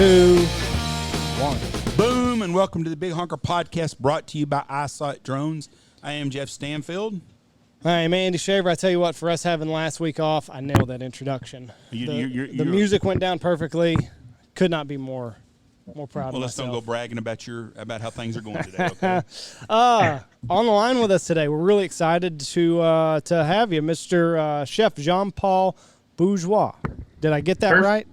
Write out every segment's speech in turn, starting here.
2, 1. Boom, and welcome to the Big Honker Podcast, brought to you by Eyesight Drones. I am Jeff Stanfield. Hi, I'm Andy Shaver. I tell you what, for us having last week off, I nailed that introduction. The music went down perfectly. Could not be more proud of myself. Well, let's don't go bragging about how things are going today, okay? On the line with us today, we're really excited to have you, Mr. Chef Jean-Paul Bourgeois. Did I get that right?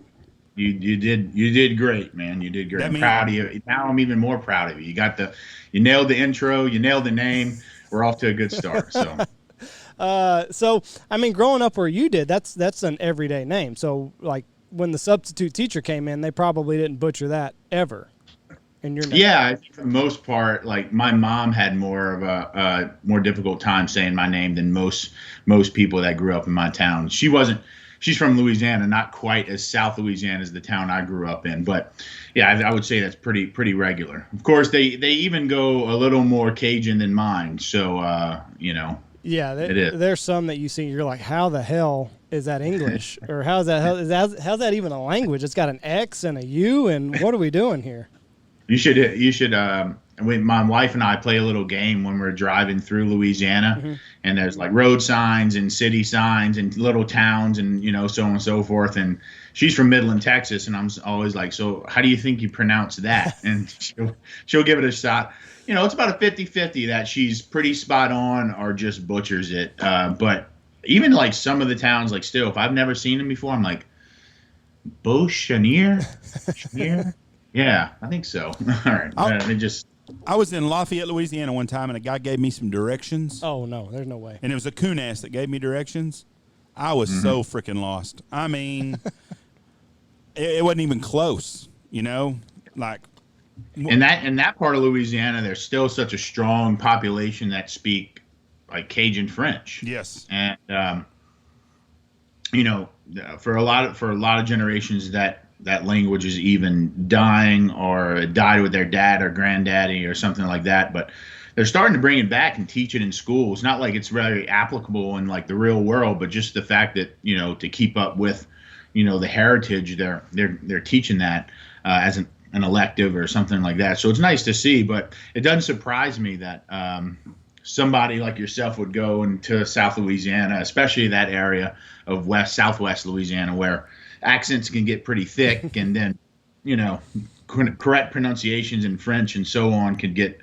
You did great, man. You did great. I'm proud of you. Now I'm even more proud of you. You nailed the intro, you nailed the name. We're off to a good start. So I mean, growing up where you did, that's an everyday name. So like when the substitute teacher came in, they probably didn't butcher that ever in your name. Yeah, I think for the most part, like my mom had more of a more difficult time saying my name than most people that grew up in my town. She's from Louisiana, not quite as South Louisiana as the town I grew up in, but yeah, I would say that's pretty regular. Of course, they even go a little more Cajun than mine, so Yeah, it is. There's some that you see, you're like, how the hell is that English, or how's that even a language? It's got an X and a U, and what are we doing here? You should. My wife and I play a little game when we're driving through Louisiana, and there's like road signs and city signs and little towns and so on and so forth. And she's from Midland, Texas, and I'm always like, so how do you think you pronounce that? And she'll give it a shot. It's about a 50-50 that she's pretty spot on or just butchers it. But even like some of the towns, like still, if I've never seen them before, I'm like, Beauchenier? Yeah, I think so. All right. I was in Lafayette, Louisiana one time, and a guy gave me some directions. Oh, no, there's no way. And it was a coon ass that gave me directions. I was so freaking lost. I mean, it wasn't even close, like. In that part of Louisiana, there's still such a strong population that speak like Cajun French. Yes. And for a lot of generations that language is even dying or died with their dad or granddaddy or something like that. But they're starting to bring it back and teach it in schools. Not like it's very applicable in like the real world, but just the fact that, to keep up with, the heritage, they're teaching that as an elective or something like that. So it's nice to see, but it doesn't surprise me that somebody like yourself would go into South Louisiana, especially that area of southwest Louisiana where accents can get pretty thick, and then correct pronunciations in French and so on could get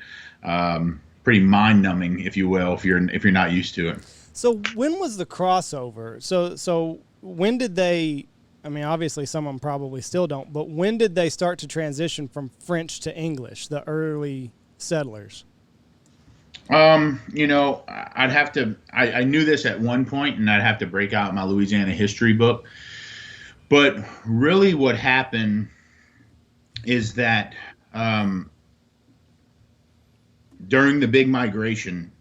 pretty mind-numbing, if you will, if you're not used to it. So when was the crossover? So when did they? I mean, obviously some of them probably still don't, but when did they start to transition from French to English? The early settlers. I'd have to. I knew this at one point, and I'd have to break out my Louisiana history book. But really what happened is that during the big migration,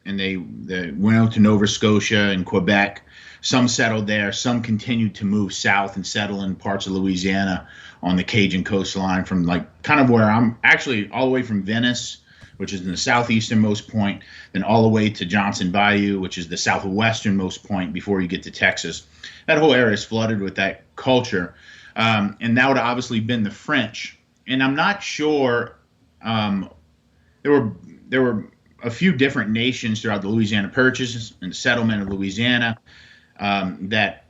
and they went out to Nova Scotia and Quebec, some settled there, some continued to move south and settle in parts of Louisiana on the Cajun coastline from like kind of where I'm actually all the way from Venice, which is in the southeasternmost point, then all the way to Johnson Bayou, which is the southwesternmost point before you get to Texas. That whole area is flooded with that culture. And that would have obviously been the French. And I'm not sure, there were a few different nations throughout the Louisiana Purchase and settlement of Louisiana that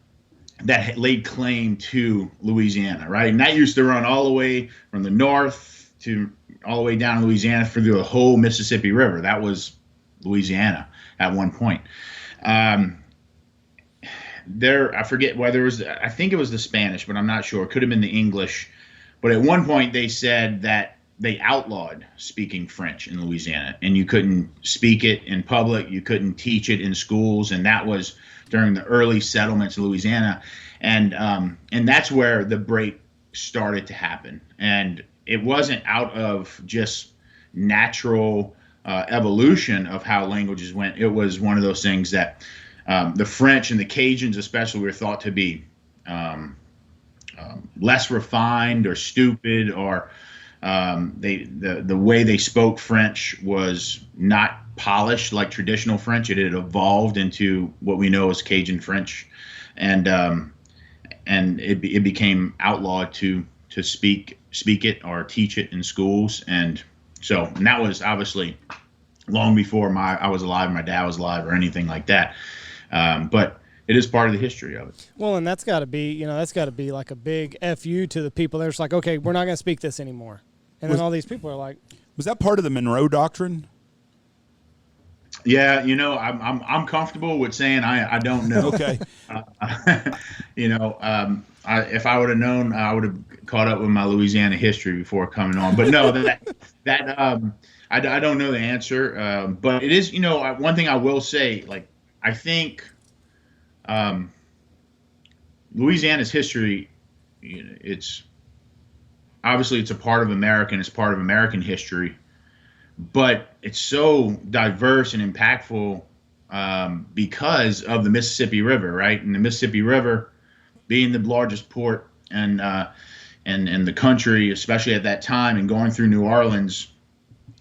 laid claim to Louisiana, right? And that used to run all the way from the north to all the way down to Louisiana through the whole Mississippi River. That was Louisiana at one point. I forget whether it was, I think it was the Spanish, but I'm not sure. It could have been the English. But at one point they said that they outlawed speaking French in Louisiana, and you couldn't speak it in public. You couldn't teach it in schools. And that was during the early settlements of Louisiana. And that's where the break started to happen. And it wasn't out of just natural evolution of how languages went. It was one of those things that the French and the Cajuns especially were thought to be less refined or stupid, or the way they spoke French was not polished like traditional French. It had evolved into what we know as Cajun French, and it became outlawed to to speak it or teach it in schools. And that was obviously long before I was alive, my dad was alive, or anything like that. But it is part of the history of it. Well, and that's got to be, like a big FU to the people. They're just like, okay, we're not going to speak this anymore. And then all these people are like, was that part of the Monroe Doctrine? Yeah, I'm comfortable with saying I don't know. Okay. If I would have known, I would have caught up with my Louisiana history before coming on. But no, I don't know the answer. But it is, one thing I will say, like, I think Louisiana's history, it's obviously it's a part of it's part of American history. But it's so diverse and impactful because of the Mississippi River, right? And the Mississippi River being the largest port and the country, especially at that time, and going through New Orleans,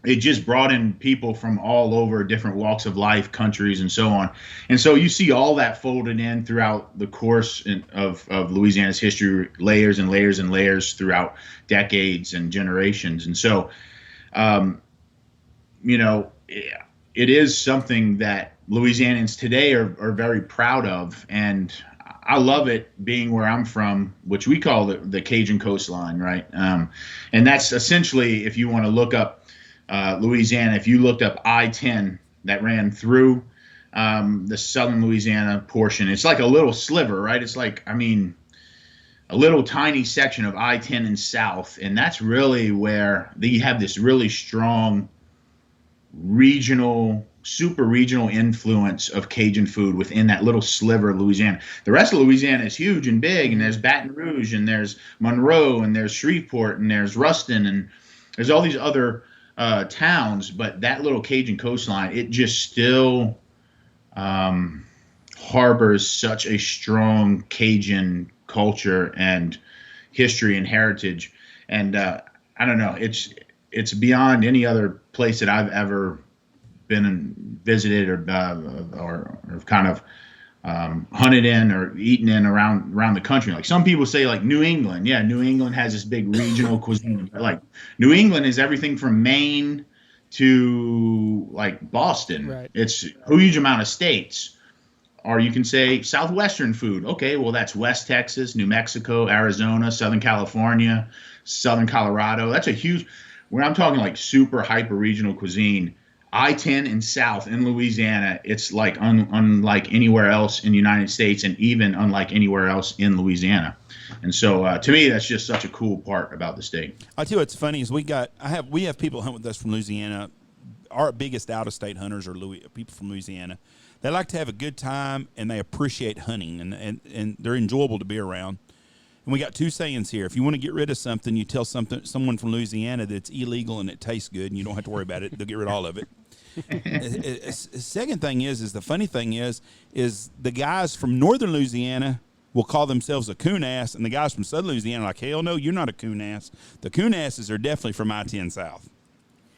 it just brought in people from all over, different walks of life, countries, and so on. And so you see all that folded in throughout the course of Louisiana's history, layers and layers and layers throughout decades and generations. And so it is something that Louisianans today are very proud of. And I love it being where I'm from, which we call the Cajun coastline, right? And that's essentially, if you want to look up Louisiana, if you looked up I-10 that ran through the southern Louisiana portion, it's like a little sliver, right? It's like, a little tiny section of I-10 in south. And that's really where you have this really strong super regional influence of Cajun food within that little sliver of Louisiana. The rest of Louisiana is huge and big, and there's Baton Rouge, and there's Monroe, and there's Shreveport, and there's Ruston, and there's all these other towns. But that little Cajun coastline, it just still harbors such a strong Cajun culture and history and heritage. And I don't know, it's beyond any other place that I've ever been and visited or kind of hunted in or eaten in around the country. Like some people say, like New England. Yeah, New England has this big regional cuisine. Like New England is everything from Maine to like Boston. Right. It's a huge amount of states. Or you can say Southwestern food. Okay, well, that's West Texas, New Mexico, Arizona, Southern California, Southern Colorado. That's a huge, when I'm talking like super hyper regional cuisine, I-10 and South in Louisiana, it's like unlike anywhere else in the United States, and even unlike anywhere else in Louisiana. And so to me, that's just such a cool part about the state. I tell you what's funny is we have people hunt with us from Louisiana. Our biggest out-of-state hunters are people from Louisiana. They like to have a good time, and they appreciate hunting, and they're enjoyable to be around. And we got two sayings here. If you want to get rid of something, you tell someone from Louisiana that it's illegal and it tastes good, and you don't have to worry about it. They'll get rid of all of it. Second thing is the funny thing is the guys from northern Louisiana will call themselves a coon ass, and the guys from southern Louisiana are like, hell no, you're not a coon ass. The coon asses are definitely from I-10 South.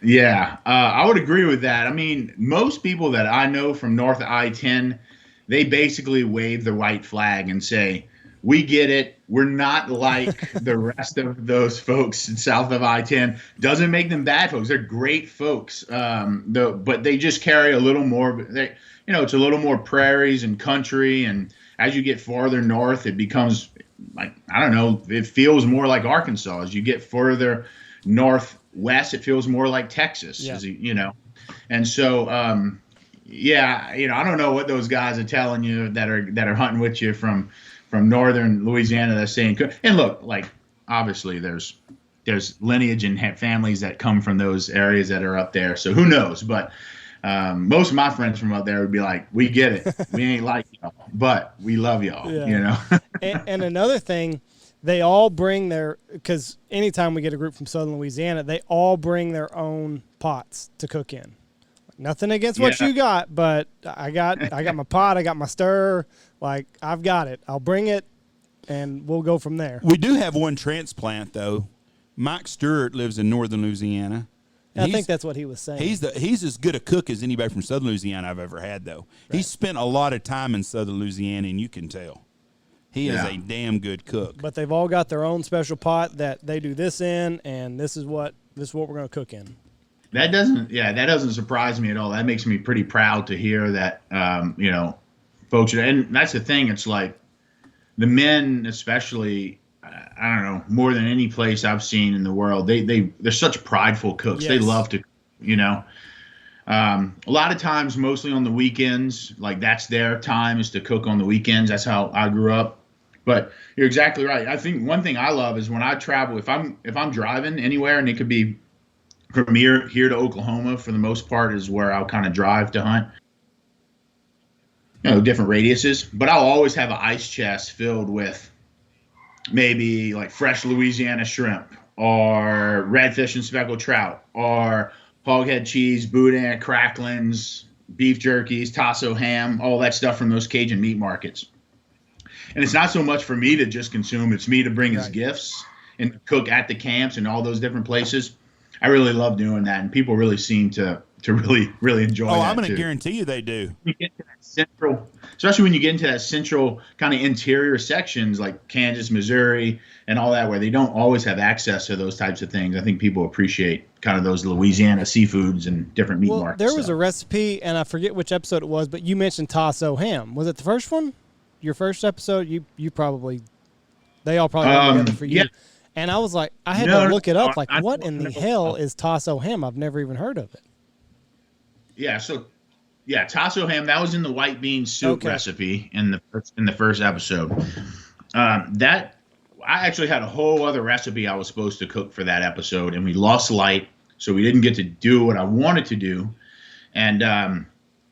Yeah, I would agree with that. I mean, most people that I know from north of I-10, they basically wave the white flag and say, we get it. We're not like the rest of those folks south of I-10. Doesn't make them bad folks. They're great folks. But they just carry a little more. It's a little more prairies and country. And as you get farther north, it becomes like, I don't know, it feels more like Arkansas. As you get further northwest, it feels more like Texas. Yeah. And so, I don't know what those guys are telling you that are hunting with you from northern Louisiana that's saying, and look, like obviously there's lineage and families that come from those areas that are up there. So who knows? But most of my friends from up there would be like, we get it. We ain't like y'all, but we love y'all, and another thing, they all bring because anytime we get a group from southern Louisiana, they all bring their own pots to cook in. Nothing against what you got, but I got my pot, I got my stir, like I've got it. I'll bring it, and we'll go from there. We do have one transplant though. Mike Stewart lives in northern Louisiana. I think that's what he was saying. He's as good a cook as anybody from southern Louisiana I've ever had though. Right. He's spent a lot of time in southern Louisiana, and you can tell. He is Yeah. a damn good cook. But they've all got their own special pot that they do this in, and this is what we're going to cook in. That doesn't surprise me at all. That makes me pretty proud to hear that, folks. And that's the thing. It's like the men, especially, I don't know, more than any place I've seen in the world, they're such prideful cooks. Yes. They love to, a lot of times, mostly on the weekends, like that's their time is to cook on the weekends. That's how I grew up. But you're exactly right. I think one thing I love is when I travel, if I'm driving anywhere, and it could be from here to Oklahoma for the most part is where I'll kind of drive to hunt, different radiuses. But I'll always have an ice chest filled with maybe like fresh Louisiana shrimp or redfish and speckled trout or hoghead cheese, Bourdain, cracklings, beef jerkies, Tasso ham, all that stuff from those Cajun meat markets. And it's not so much for me to just consume, it's me to bring as gifts and cook at the camps and all those different places. I really love doing that, and people really seem to really, really enjoy that. I'm going to guarantee you they do. You get to that central, especially when you get into that central kind of interior sections like Kansas, Missouri, and all that, where they don't always have access to those types of things. I think people appreciate kind of those Louisiana seafoods and different meat markets. There was a recipe, and I forget which episode it was, but you mentioned Tasso ham. Was it the first one? Your first episode? You probably, they all probably went together for you. Yeah. And I was like, I had to look it up. Like, what in the hell is Tasso ham? I've never even heard of it. Yeah, Tasso ham, that was in the white bean soup recipe in the first episode. That I actually had a whole other recipe I was supposed to cook for that episode, and we lost light, so we didn't get to do what I wanted to do. And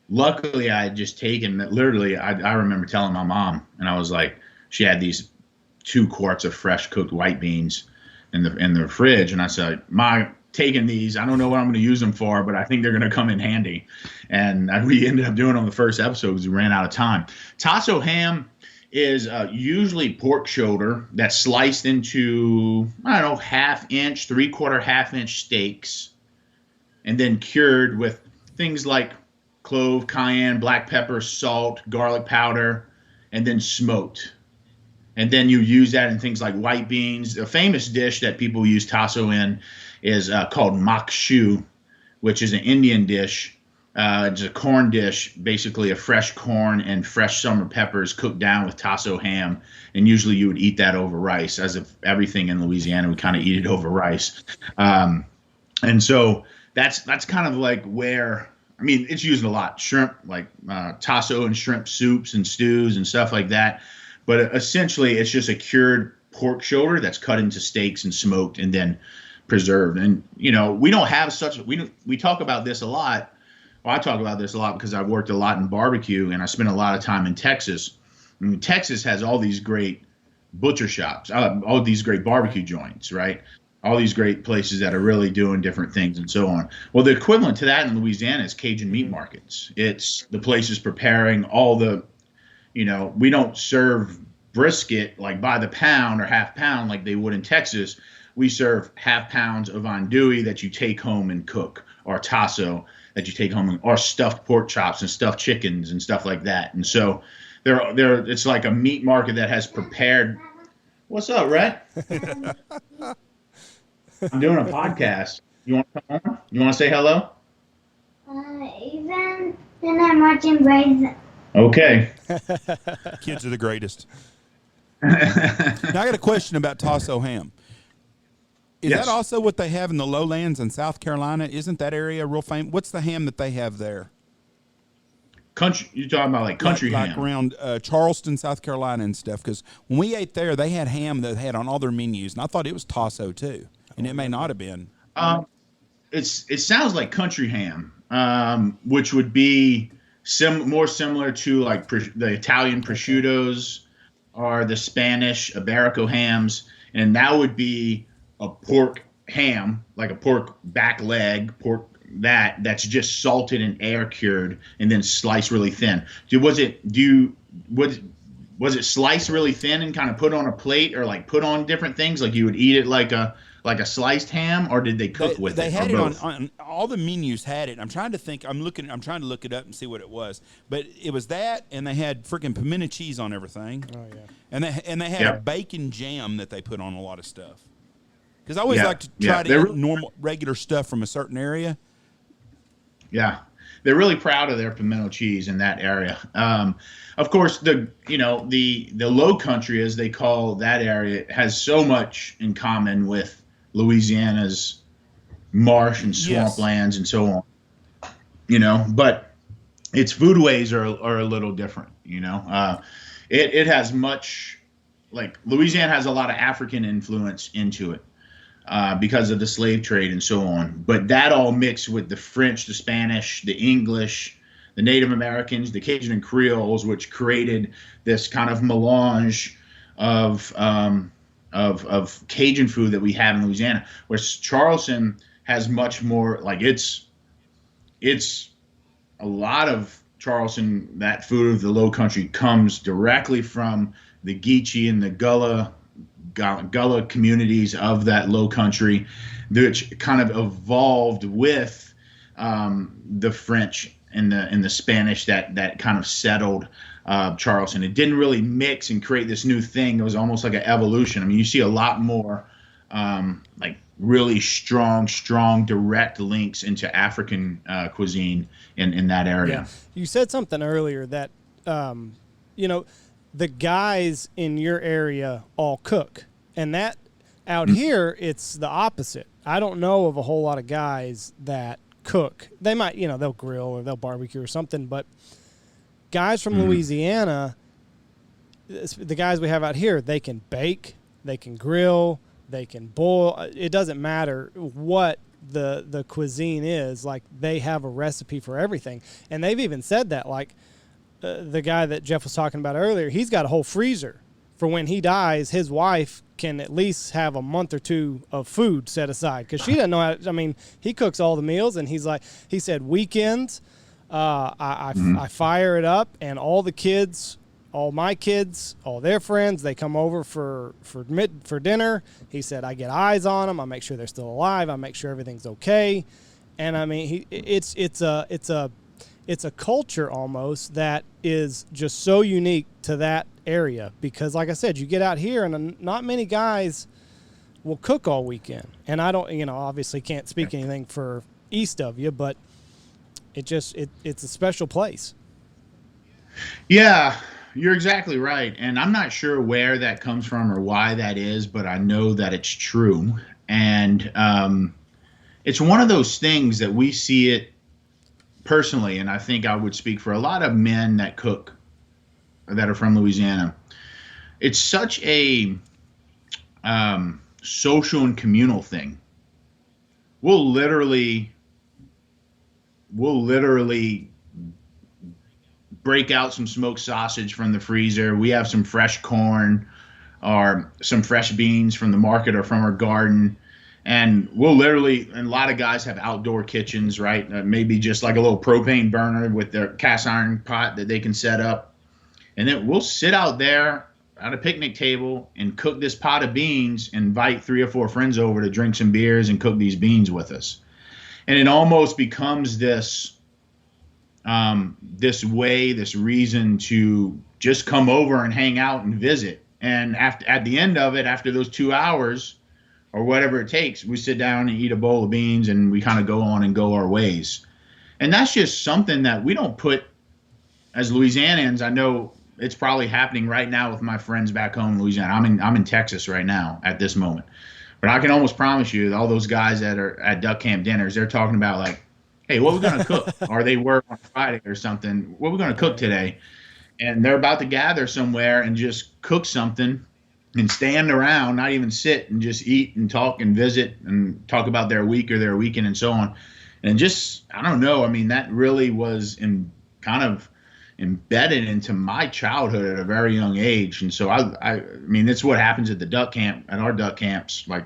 luckily, I had just taken literally. I remember telling my mom, and I was like, she had these 2 quarts of fresh cooked white beans in the fridge, and I said, "Ma, taking these. I don't know what I'm going to use them for, but I think they're going to come in handy." And we ended up doing it on the first episode because we ran out of time. Tasso ham is usually pork shoulder that's sliced into, I don't know, 1/2 inch, 3/4 1/2-inch steaks, and then cured with things like clove, cayenne, black pepper, salt, garlic powder, and then smoked. And then you use that in things like white beans. A famous dish that people use Tasso in is called makshu, which is an Indian dish. It's a corn dish, basically a fresh corn and fresh summer peppers cooked down with Tasso ham. And usually you would eat that over rice, as if everything in Louisiana, we kind of eat it over rice. And so that's kind of like where, I mean, it's used a lot. Shrimp, like Tasso and shrimp soups and stews and stuff like that. But essentially, it's just a cured pork shoulder that's cut into steaks and smoked and then preserved. And, we don't have we talk about this a lot. Well, I talk about this a lot because I've worked a lot in barbecue and I spent a lot of time in Texas. I mean, Texas has all these great butcher shops, all these great barbecue joints, right? All these great places that are really doing different things and so on. Well, the equivalent to that in Louisiana is Cajun meat markets. It's the places preparing all the, we don't serve brisket like by the pound or 1/2 pound like they would in Texas. We serve 1/2 pounds of andouille that you take home and cook, or tasso that you take home, or stuffed pork chops and stuffed chickens and stuff like that. And so it's like a meat market that has prepared. What's up, Rhett? I'm doing a podcast. You want to come on? You want to say hello? Even then I'm watching Brazen. Okay. Kids are the greatest. Now, I got a question about Tasso ham. Is that also what they have in the lowlands in South Carolina? Isn't that area real famous? What's the ham that they have there? Country? You're talking about like country ham? Like around Charleston, South Carolina and stuff. Because when we ate there, they had ham that they had on all their menus, and I thought it was Tasso too, and it may not have been. It sounds like country ham, which would be more similar to like the Italian prosciuttos or the Spanish Iberico hams, and that would be a pork ham, like a pork back leg, that's just salted and air cured and then sliced really thin. Was it sliced really thin and kind of put on a plate or like put on different things? Like you would eat it like a like a sliced ham, or did they cook with they it? had or it both? on all the menus had it. I'm trying to think. I'm trying to look it up and see what it was. But it was that, and they had freaking pimento cheese on everything. Oh yeah. And they had Yep. a bacon jam that they put on a lot of stuff. Because I always Yeah. like to try Yeah. to eat normal, regular stuff from a certain area. Yeah, they're really proud of their pimento cheese in that area. Of course, the Low Country, as they call that area, has so much in common with Louisiana's marsh and swamplands and so on. But its foodways are a little different. It has much, like Louisiana has a lot of African influence into it. Because of the slave trade and so on. But that all mixed with the French, the Spanish, the English, the Native Americans, the Cajun and Creoles, which created this kind of melange of Cajun food that we have in Louisiana. Whereas Charleston has much more, like it's a lot of Charleston, that food of the Low Country comes directly from the Geechee and the Gullah communities of that Low Country, which kind of evolved with the French and the Spanish that kind of settled Charleston. It didn't really mix and create this new thing. It was almost like an evolution. I mean, you see a lot more like really strong direct links into African cuisine in that area. Yeah. You said something earlier that the guys in your area all cook, and that out here it's the opposite. I don't know of a whole lot of guys that cook. They might, they'll grill or they'll barbecue or something, but guys from Louisiana, the guys we have out here, they can bake, they can grill, they can boil. It doesn't matter what the cuisine is. Like, they have a recipe for everything, and they've even said that, like, the guy that Jeff was talking about earlier, he's got a whole freezer for when he dies. His wife can at least have a month or two of food set aside, because she doesn't know how. I mean, he cooks all the meals, and he said weekends, I fire it up, and all the kids, all my kids, all their friends, they come over for dinner. He said, I get eyes on them, I make sure they're still alive, I make sure everything's okay. And I mean, it's a culture almost that is just so unique to that area, because like I said, you get out here and not many guys will cook all weekend. And I don't, obviously can't speak anything for east of you, but it's a special place. Yeah, you're exactly right. And I'm not sure where that comes from or why that is, but I know that it's true. And it's one of those things that we see it personally, and I think I would speak for a lot of men that cook that are from Louisiana. It's such a social and communal thing. We'll literally break out some smoked sausage from the freezer. We have some fresh corn or some fresh beans from the market or from our garden. And we'll literally, and a lot of guys have outdoor kitchens, right? Maybe just like a little propane burner with their cast iron pot that they can set up. And then we'll sit out there at a picnic table and cook this pot of beans, invite 3 or 4 friends over to drink some beers and cook these beans with us. And it almost becomes this reason to just come over and hang out and visit. And at the end of it, after those 2 hours, or whatever it takes, we sit down and eat a bowl of beans, and we kind of go on and go our ways. And that's just something that we don't put as Louisianans. I know it's probably happening right now with my friends back home in Louisiana. I'm in Texas right now at this moment. But I can almost promise you that all those guys that are at duck camp dinners, they're talking about like, hey, what are we going to cook? Or they work on Friday or something. What are we going to cook today? And they're about to gather somewhere and just cook something and stand around, not even sit, and just eat and talk and visit and talk about their week or their weekend and so on. And just, I don't know, I mean, that really was kind of embedded into my childhood at a very young age. And so I mean, it's what happens at the duck camp, at our duck camps, like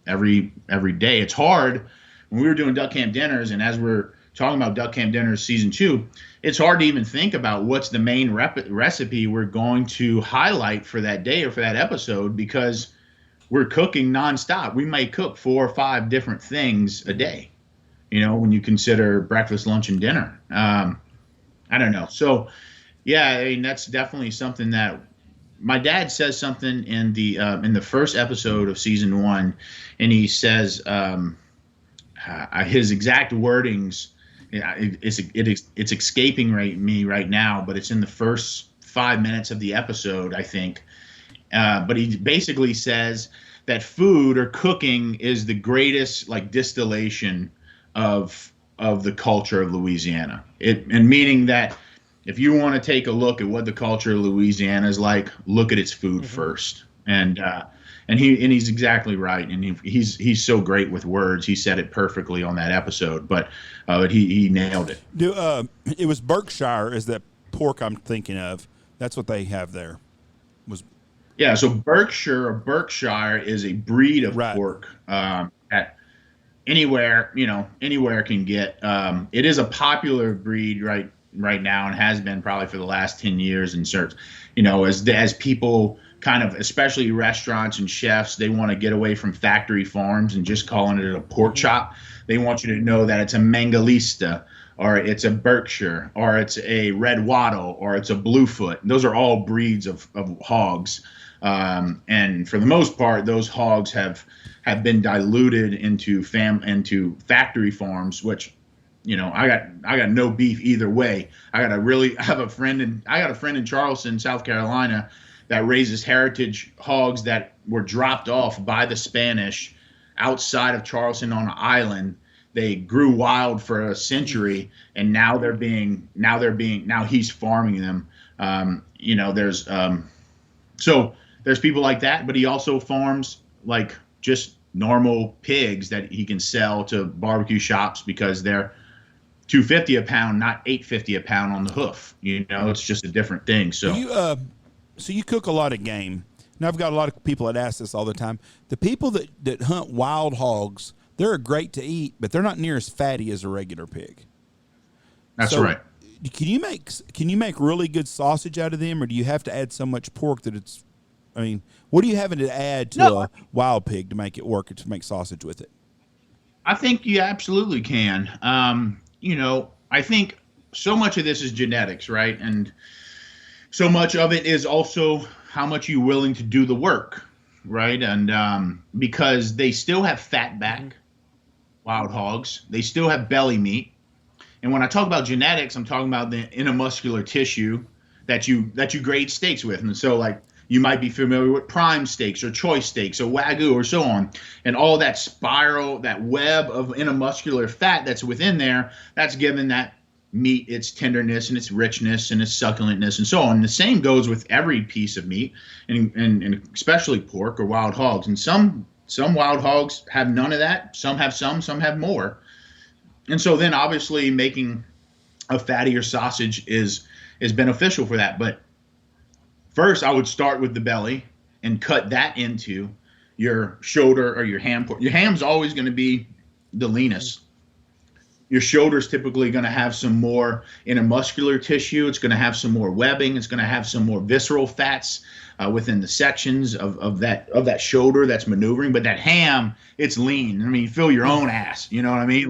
every day. It's hard when we were doing duck camp dinners, and as we're talking about duck camp dinners season 2, it's hard to even think about what's the main recipe we're going to highlight for that day or for that episode, because we're cooking nonstop. We may cook 4 or 5 different things a day, when you consider breakfast, lunch, and dinner. I don't know. So, yeah, I mean, that's definitely something that my dad says something in the first episode of season 1, and he says his exact wordings. It's escaping me right now, but it's in the first 5 minutes of the episode, I think. But he basically says that food or cooking is the greatest distillation of the culture of Louisiana. And meaning that if you want to take a look at what the culture of Louisiana is like, look at its food first. And he's exactly right. And he's so great with words. He said it perfectly on that episode. But he nailed it. It was Berkshire is that pork I'm thinking of. That's what they have there. Yeah, so Berkshire is a breed of pork that anywhere can get. It is a popular breed right now and has been probably for the last 10 years in search. As people kind of, especially restaurants and chefs, they want to get away from factory farms and just calling it a pork chop. They want you to know that it's a Mangalista, or it's a Berkshire, or it's a Red Wattle, or it's a Bluefoot. Those are all breeds of hogs. And for the most part, those hogs have been diluted into factory farms, which, I got no beef either way. I have a friend in Charleston, South Carolina, that raises heritage hogs that were dropped off by the Spanish outside of Charleston on an island. They grew wild for a century, and now he's farming them. There's people like that, but he also farms just normal pigs that he can sell to barbecue shops because they're $2.50 a pound, not $8.50 a pound on the hoof. It's just a different thing. So you cook a lot of game. Now I've got a lot of people that ask this all the time. The people that hunt wild hogs, they're great to eat, but they're not near as fatty as a regular pig. That's right. Can you make really good sausage out of them, or do you have to add so much pork that it's? I mean, what are you having to add to a wild pig to make it work, to make sausage with it? I think you absolutely can. I think so much of this is genetics, right? And so much of it is also how much you're willing to do the work, right? And because they still have fat back, wild hogs, they still have belly meat. And when I talk about genetics, I'm talking about the intermuscular tissue that you grade steaks with. And so you might be familiar with prime steaks or choice steaks or Wagyu or so on. And all that spiral, that web of intermuscular fat that's within there, that's given that meat its tenderness and its richness and its succulentness and so on. And the same goes with every piece of meat, and especially pork or wild hogs. And some wild hogs have none of that. Some have more. And so then obviously making a fattier sausage is beneficial for that. But first, I would start with the belly and cut that into your shoulder or your ham pork. Your ham's always going to be the leanest. Your shoulder's typically going to have some more intermuscular tissue. It's going to have some more webbing. It's going to have some more visceral fats within the sections of that shoulder that's maneuvering. But that ham, it's lean. I mean, feel your own ass. You know what I mean?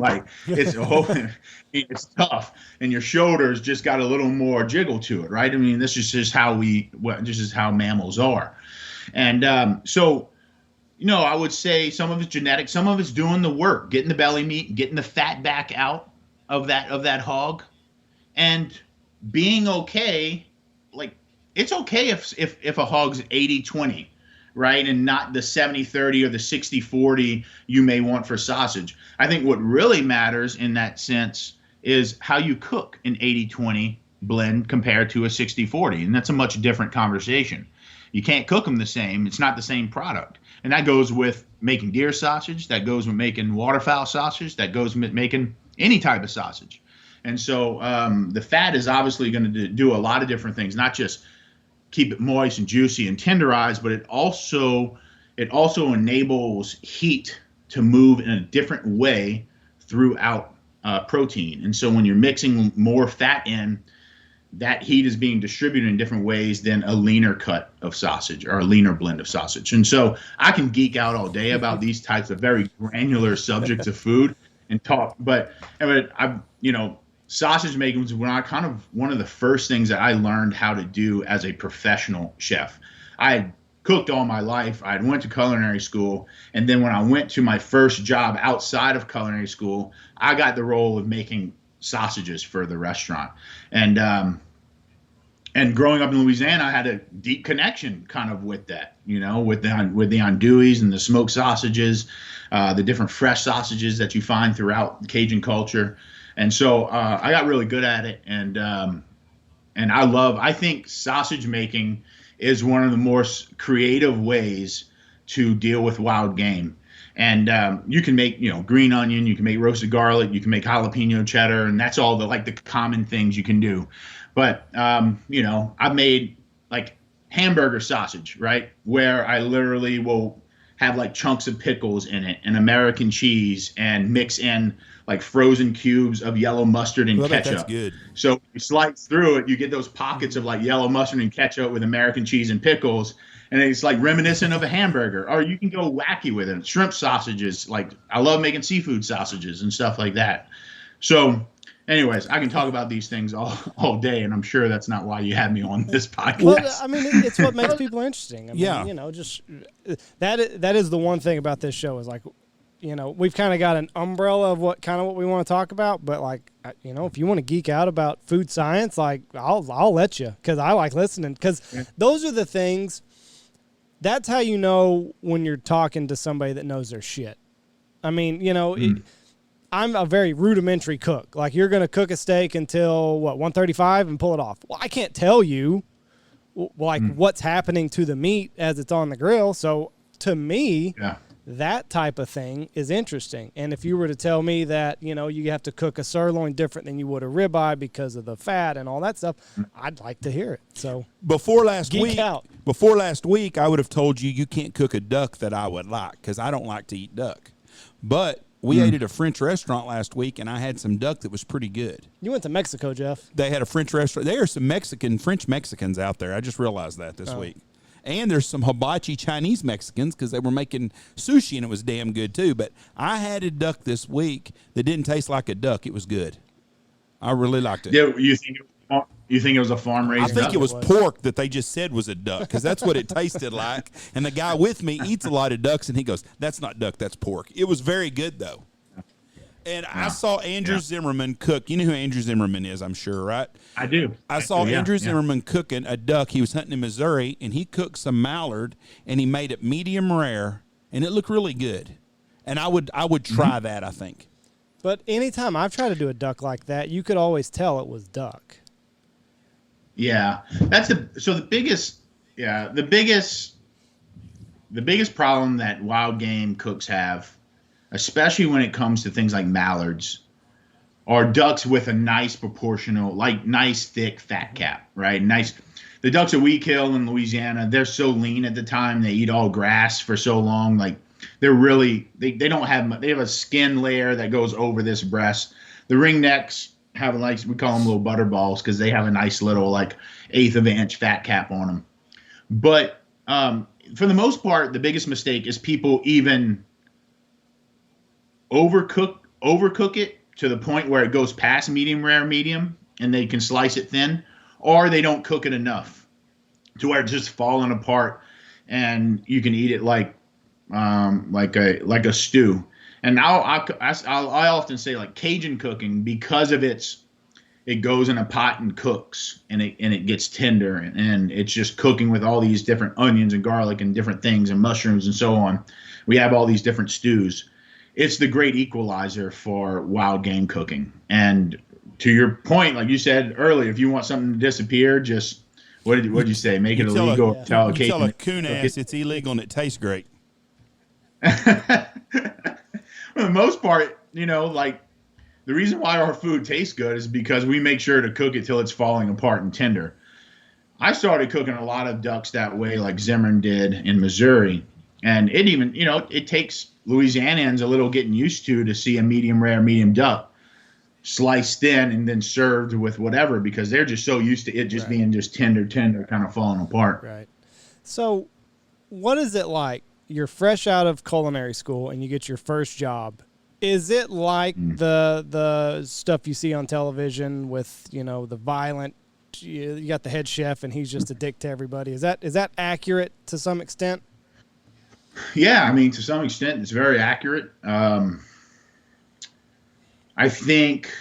It's tough, and your shoulders just got a little more jiggle to it, right? I mean, this is just how mammals are, and so. I would say some of it's genetic, some of it's doing the work, getting the belly meat, getting the fat back out of that hog, and being okay. It's okay if a hog's 80-20, right, and not the 70-30 or the 60-40 you may want for sausage. I think what really matters in that sense is how you cook an 80-20 blend compared to a 60-40, and that's a much different conversation. You can't cook them the same. It's not the same product. And that goes with making deer sausage. That goes with making waterfowl sausage. That goes with making any type of sausage. And so the fat is obviously going to do a lot of different things, not just keep it moist and juicy and tenderized, but it also enables heat to move in a different way throughout protein. And so when you're mixing more fat in, that heat is being distributed in different ways than a leaner cut of sausage or a leaner blend of sausage. And so I can geek out all day about these types of very granular subjects of food and talk, but I, sausage making was when I kind of one of the first things that I learned how to do as a professional chef. I had cooked all my life. I went to culinary school, and then when I went to my first job outside of culinary school, I got the role of making sausages for the restaurant. And growing up in Louisiana, I had a deep connection kind of with that, with the andouilles and the smoked sausages, the different fresh sausages that you find throughout Cajun culture. And so I got really good at it. And I think sausage making is one of the more creative ways to deal with wild game. And you can make, green onion, you can make roasted garlic, you can make jalapeno cheddar, and that's all the common things you can do. But, I've made like hamburger sausage, right? Where I literally will have like chunks of pickles in it and American cheese and mix in like frozen cubes of yellow mustard and ketchup. That's good. So you slice through it, you get those pockets of like yellow mustard and ketchup with American cheese and pickles. And it's like reminiscent of a hamburger. Or you can go wacky with it. Shrimp sausages. Like I love making seafood sausages and stuff like that. So anyways, I can talk about these things all day, and I'm sure that's not why you had me on this podcast. Well, I mean, it's what makes people interesting. I mean, just that is the one thing about this show is like, we've kind of got an umbrella of what we want to talk about, but like, if you want to geek out about food science, like I'll let you, because I like listening, because those are the things. That's how you know when you're talking to somebody that knows their shit. I mean, I'm a very rudimentary cook. Like, you're going to cook a steak until, 135 and pull it off. Well, I can't tell you, what's happening to the meat as it's on the grill. So, to me, that type of thing is interesting. And if you were to tell me that, you have to cook a sirloin different than you would a ribeye because of the fat and all that stuff, I'd like to hear it. So, Before last week, I would have told you can't cook a duck that I would like, because I don't like to eat duck. But we ate at a French restaurant last week, and I had some duck that was pretty good. You went to Mexico, Jeff. They had a French restaurant. There are some French Mexicans out there. I just realized that this week. And there's some hibachi Chinese Mexicans, because they were making sushi, and it was damn good too. But I had a duck this week that didn't taste like a duck. It was good. I really liked it. Yeah, you think it was a farm raised duck? I think it was pork that they just said was a duck, because that's what it tasted like. And the guy with me eats a lot of ducks, and he goes, "That's not duck, that's pork." It was very good, though. And I saw Andrew Zimmerman cook. You know who Andrew Zimmerman is, I'm sure, right? I do. I saw Andrew Zimmerman cooking a duck. He was hunting in Missouri, and he cooked some mallard, and he made it medium rare, and it looked really good. And I would try that, I think. But anytime I've tried to do a duck like that, you could always tell it was duck. Yeah, the biggest problem that wild game cooks have, especially when it comes to things like mallards, are ducks with a nice proportional, nice thick fat cap, right? The ducks that we kill in Louisiana, they're so lean at the time, they eat all grass for so long, like they're really they have a skin layer that goes over this breast. The ringnecks have we call them little butter balls, because they have a nice little eighth of an inch fat cap on them. But for the most part, the biggest mistake is people even overcook it to the point where it goes past medium rare medium, and they can slice it thin, or they don't cook it enough to where it's just falling apart, and you can eat it like a stew. And I often say, like, Cajun cooking, because of it goes in a pot and cooks, and it gets tender, and it's just cooking with all these different onions and garlic and different things and mushrooms and so on. We have all these different stews. It's the great equalizer for wild game cooking. And to your point, like you said earlier, if you want something to disappear, just what did you say? Make it illegal. Tell a coon ass it's illegal and it tastes great. For the most part, the reason why our food tastes good is because we make sure to cook it till it's falling apart and tender. I started cooking a lot of ducks that way, like Zimmerman did in Missouri. And it even, it takes Louisianans a little getting used to see a medium rare, medium duck. sliced thin and then served with whatever, because they're just so used to it just being just tender, kind of falling apart. Right. So what is it like? You're fresh out of culinary school and you get your first job. Is it like the stuff you see on television with, you know, the violent, you got the head chef and he's just a dick to everybody? Is that accurate to some extent? Yeah, I mean, to some extent, it's very accurate. I think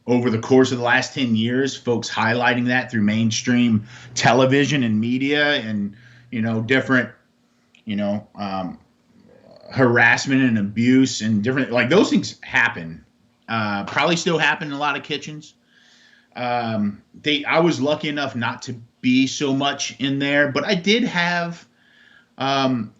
over the course of the last 10 years, folks highlighting that through mainstream television and media and, you know, different, you know, harassment and abuse and different, like, those things happen. Probably still happen in a lot of kitchens. I was lucky enough not to be so much in there, but I did have some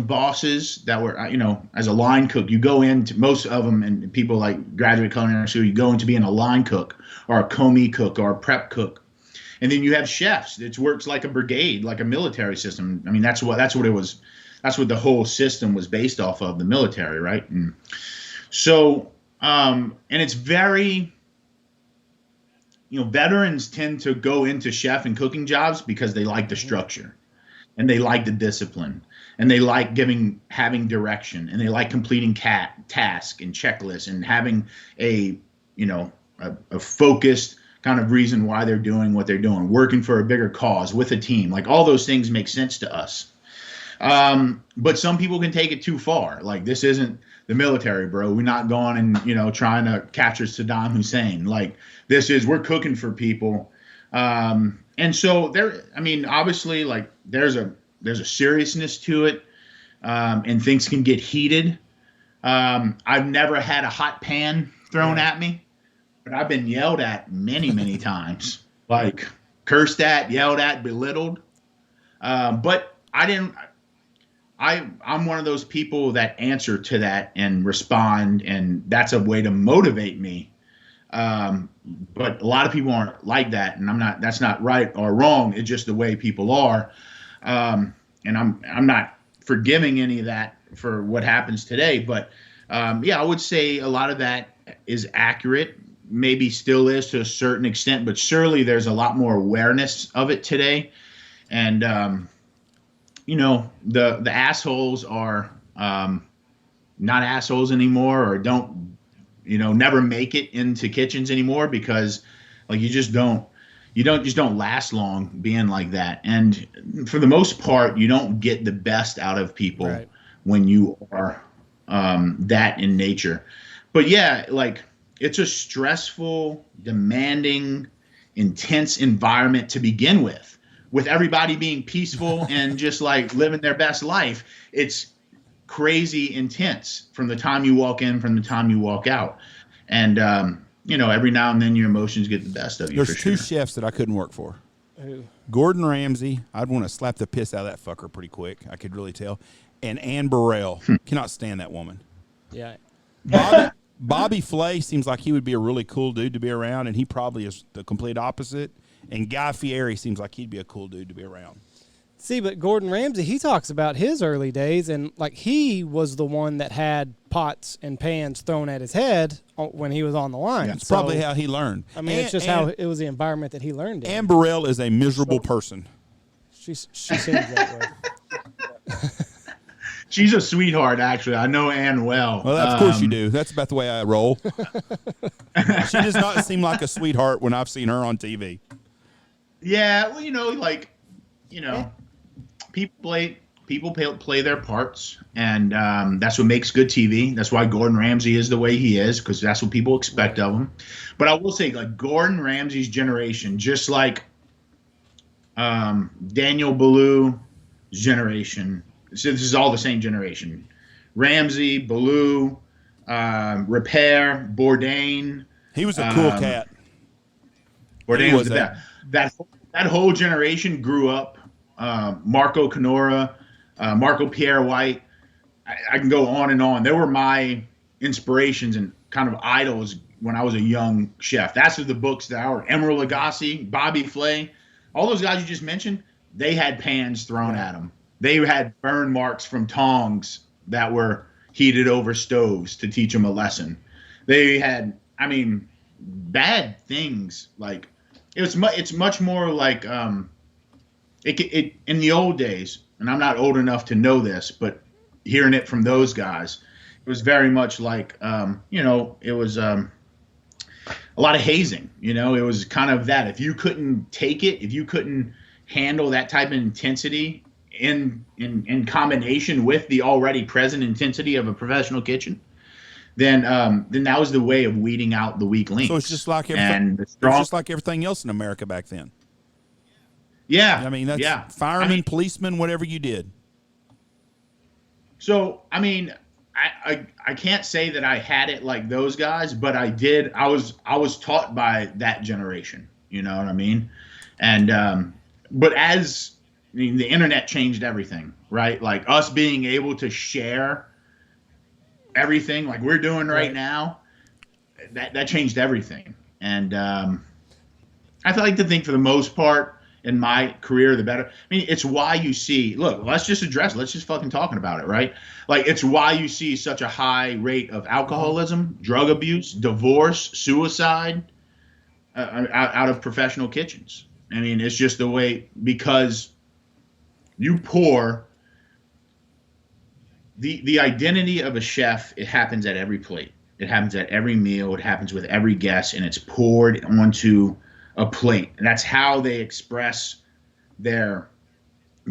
bosses that were, you know, as a line cook, you go into most of them, and people like graduate culinary school, you go into being a line cook or a commis cook or a prep cook. And then you have chefs. It works like a brigade, like a military system. I mean, that's what it was. That's what the whole system was based off of, the military, right? And so, and it's very, you know, veterans tend to go into chef and cooking jobs because they like the structure and they like the discipline and they like having direction and they like completing task and checklists and having a focused kind of reason why they're doing what they're doing, working for a bigger cause with a team. Like, all those things make sense to us. But some people can take it too far. Like, this isn't the military, bro. We're not going and, you know, trying to capture Saddam Hussein. Like, we're cooking for people. And so obviously, like, there's a seriousness to it. And things can get heated. I've never had a hot pan thrown at me, but I've been yelled at many, many times, like cursed at, yelled at, belittled. But I'm one of those people that answer to that and respond, and that's a way to motivate me. But a lot of people aren't like that, and that's not right or wrong. It's just the way people are. And I'm not forgiving any of that for what happens today. But I would say a lot of that is accurate, maybe still is to a certain extent, but surely there's a lot more awareness of it today. And, the assholes are not assholes anymore, or don't, never make it into kitchens anymore, because like you just don't last long being like that. And for the most part, you don't get the best out of people when you are that in nature. But yeah, like, it's a stressful, demanding, intense environment to begin with everybody being peaceful and just like living their best life. It's crazy intense from the time you walk in, from the time you walk out. And, every now and then your emotions get the best of you. There's two chefs that I couldn't work for. Who? Gordon Ramsay. I'd want to slap the piss out of that fucker pretty quick. I could really tell. And Anne Burrell. Cannot stand that woman. Yeah. Bobby Flay seems like he would be a really cool dude to be around, and he probably is the complete opposite. And Guy Fieri seems like he'd be a cool dude to be around. See, but Gordon Ramsay, he talks about his early days, and like he was the one that had pots and pans thrown at his head when he was on the line. That's probably how he learned. I mean, it's just how it was the environment that he learned in. Anne Burrell is a miserable person. She seems that way. She's a sweetheart, actually. I know Anne well. Well, of course you do. That's about the way I roll. She does not seem like a sweetheart when I've seen her on TV. Yeah, well, people play their parts, and that's what makes good TV. That's why Gordon Ramsay is the way he is, because that's what people expect of him. But I will say, like, Gordon Ramsay's generation, just like Daniel Boulud's generation. So this is all the same generation. Ramsay, Boulud, Repair, Bourdain. He was a cool cat. Bourdain was the best. That whole generation grew up. Marco Canora, Marco Pierre White. I can go on and on. They were my inspirations and kind of idols when I was a young chef. That's the books that were Emeril Lagasse, Bobby Flay. All those guys you just mentioned, they had pans thrown at them. They had burn marks from tongs that were heated over stoves to teach them a lesson. They had, I mean, bad things. Like it's much more like it in the old days, and I'm not old enough to know this, but hearing it from those guys, it was very much like it was a lot of hazing. It was kind of that. If you couldn't take it, if you couldn't handle that type of intensity in combination with the already present intensity of a professional kitchen, then that was the way of weeding out the weak links. So it's just like everything else in America back then. Yeah, I mean, that's firemen, policemen, whatever you did. So I mean, I can't say that I had it like those guys, but I did. I was taught by that generation. You know what I mean? And but the internet changed everything, right? Like us being able to share everything like we're doing right now, that changed everything. And I like to think for the most part in my career, the better. I mean, it's why you see, look, let's just fucking talking about it, right? Like it's why you see such a high rate of alcoholism, drug abuse, divorce, suicide out of professional kitchens. I mean, it's just the way, because you pour the identity of a chef. It happens at every plate. It happens at every meal. It happens with every guest, and it's poured onto a plate. And that's how they express their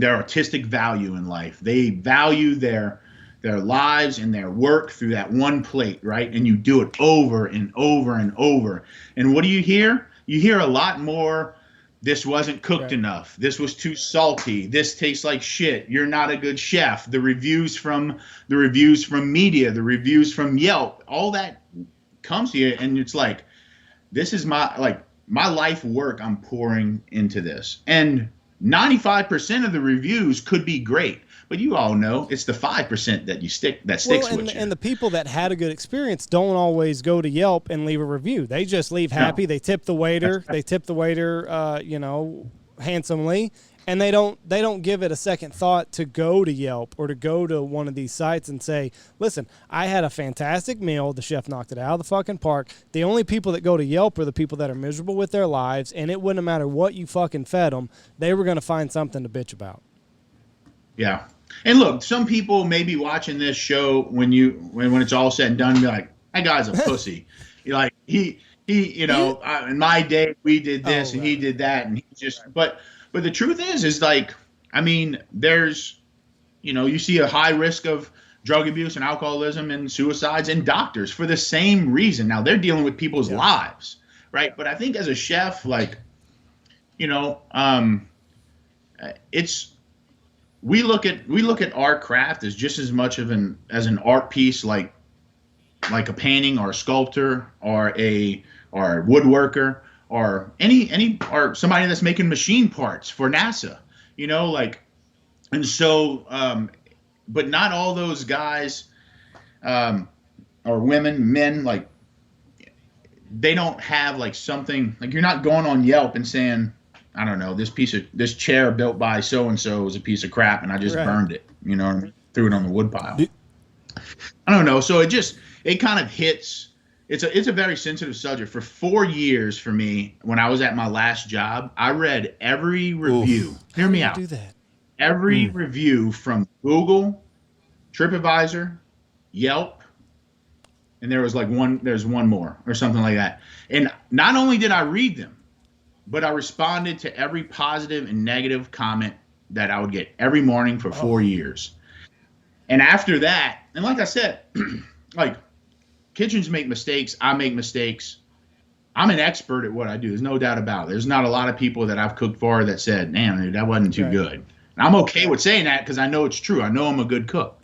artistic value in life. They value their lives and their work through that one plate, right? And you do it over and over and over. And what do you hear? You hear a lot more. This wasn't cooked enough. This was too salty. This tastes like shit. You're not a good chef. The reviews from media, the reviews from Yelp, all that comes to you, and it's like, this is my life work I'm pouring into this. And 95% of the reviews could be great, but you all know it's the 5% that sticks with you. And the people that had a good experience don't always go to Yelp and leave a review. They just leave happy. No. They tip the waiter. Right. They tip the waiter, handsomely, and they don't give it a second thought to go to Yelp or to go to one of these sites and say, listen, I had a fantastic meal. The chef knocked it out of the fucking park. The only people that go to Yelp are the people that are miserable with their lives, and it wouldn't matter what you fucking fed them. They were going to find something to bitch about. Yeah. And look, some people may be watching this show when it's all said and done, and be like, that guy's a pussy. You're like, he in my day we did this and he did that, and he just, but the truth is like, I mean, there's, you see a high risk of drug abuse and alcoholism and suicides in doctors for the same reason. Now they're dealing with people's lives, right? But I think as a chef, like, we look at our craft as just as much of an art piece, like a painting or a sculptor or a woodworker or or somebody that's making machine parts for NASA, and so but not all those guys or women, men, like they don't have like something, like you're not going on Yelp and saying, I don't know, this chair built by so and so is a piece of crap, and I just burned it. Threw it on the wood pile. I don't know. So it kind of hits. It's a very sensitive subject. For 4 years for me, when I was at my last job, I read every review. Oof. Hear me out. Do that. Every review from Google, TripAdvisor, Yelp, and there's one more or something like that. And not only did I read them, but I responded to every positive and negative comment that I would get every morning for 4 years. And after that, and like I said, like kitchens make mistakes. I make mistakes. I'm an expert at what I do. There's no doubt about it. There's not a lot of people that I've cooked for that said, damn, dude, that wasn't too good. And I'm okay with saying that because I know it's true. I know I'm a good cook.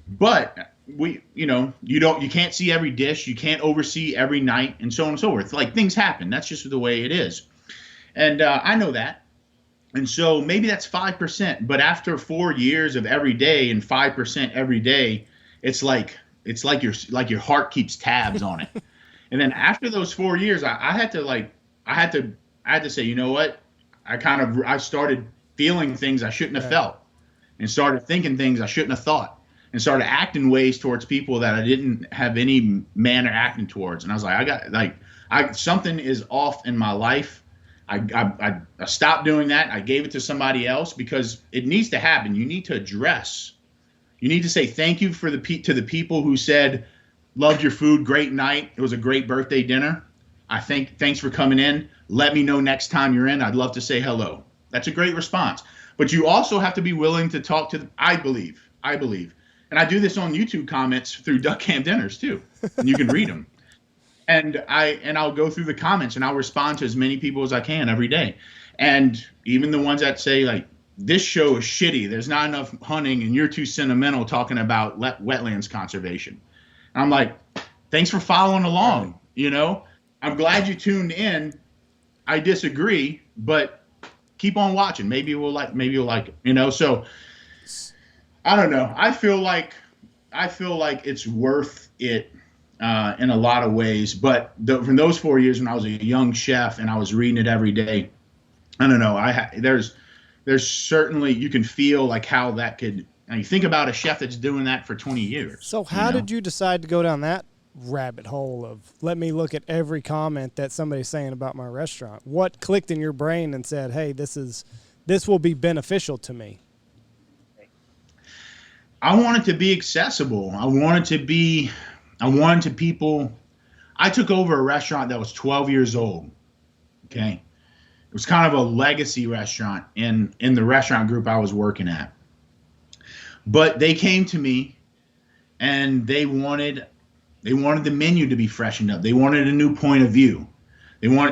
But you can't see every dish. You can't oversee every night and so on and so forth. Like things happen. That's just the way it is. And I know that. And so maybe that's 5%. But after 4 years of every day and 5% every day, it's like your heart keeps tabs on it. And then after those 4 years, I had to say, you know what? I started feeling things I shouldn't have felt and started thinking things I shouldn't have thought. and started acting ways towards people that I didn't have any manner acting towards. And I was like, something is off in my life. I stopped doing that. I gave it to somebody else because it needs to happen. You need to address. You need to say thank you to the people who said, loved your food, great night. It was a great birthday dinner. Thanks for coming in. Let me know next time you're in. I'd love to say hello. That's a great response. But you also have to be willing to talk to I believe. And I do this on YouTube comments through Duck Camp dinners too. And you can read them. And I'll go through the comments and I'll respond to as many people as I can every day. And even the ones that say like, this show is shitty, there's not enough hunting, and you're too sentimental talking about wetlands conservation. And I'm like, thanks for following along. You know, I'm glad you tuned in. I disagree, but keep on watching. Maybe you'll like it. You know, so I don't know. I feel like it's worth it in a lot of ways. But from those 4 years when I was a young chef and I was reading it every day, I don't know. There's certainly, you can feel like how that could. And you think about a chef that's doing that for 20 years. So how did you decide to go down that rabbit hole of let me look at every comment that somebody's saying about my restaurant? What clicked in your brain and said, hey, this will be beneficial to me? I want it to be accessible. I wanted to people. I took over a restaurant that was 12 years old. Okay. It was kind of a legacy restaurant in the restaurant group I was working at. But they came to me and they wanted the menu to be freshened up. They wanted a new point of view.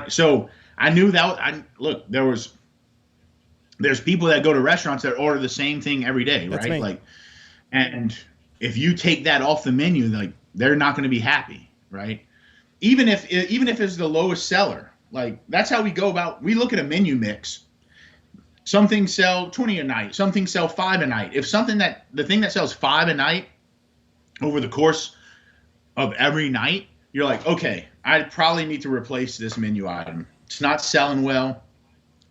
So I knew that there's people that go to restaurants that order the same thing every day, That's right? Me. Like, and if you take that off the menu, like they're not going to be happy, right? Even if it's the lowest seller, like that's how we we look at a menu mix. Some things sell 20 a night. Some things sell 5 a night. If the thing that sells 5 a night over the course of every night, you're like, okay, I probably need to replace this menu item. It's not selling well.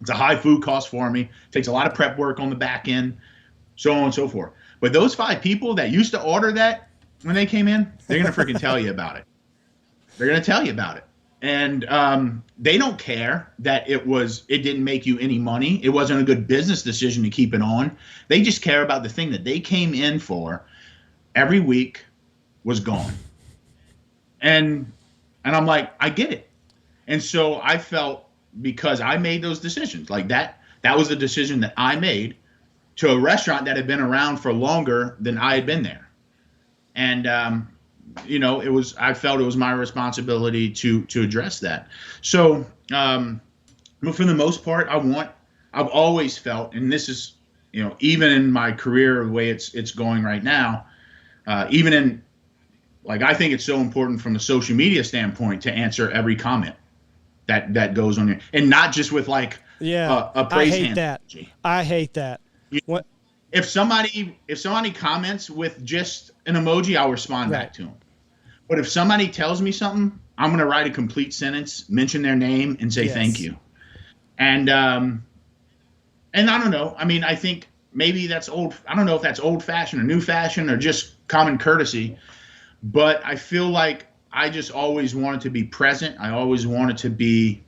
It's a high food cost for me. It takes a lot of prep work on the back end, so on and so forth. But those 5 people that used to order that when they came in, they're going to freaking tell you about it. They're going to tell you about it. And they don't care that it didn't make you any money. It wasn't a good business decision to keep it on. They just care about the thing that they came in for every week was gone. And I'm like, I get it. And so I felt, because I made those decisions like that was the decision that I made to a restaurant that had been around for longer than I had been there. And I felt it was my responsibility to address that. So, but for the most part, I've always felt, and this is, even in my career, the way it's going right now, even in, like, I think it's so important from a social media standpoint to answer every comment that goes on here, and not just with like a praise hand. I hate that. What? If somebody comments with just an emoji, I'll respond back to them. But if somebody tells me something, I'm going to write a complete sentence, mention their name, and say thank you. And I don't know. I mean, I think maybe that's old. I don't know if that's old fashioned or new fashioned or just common courtesy. But I feel like I just always wanted to be present. I always wanted to be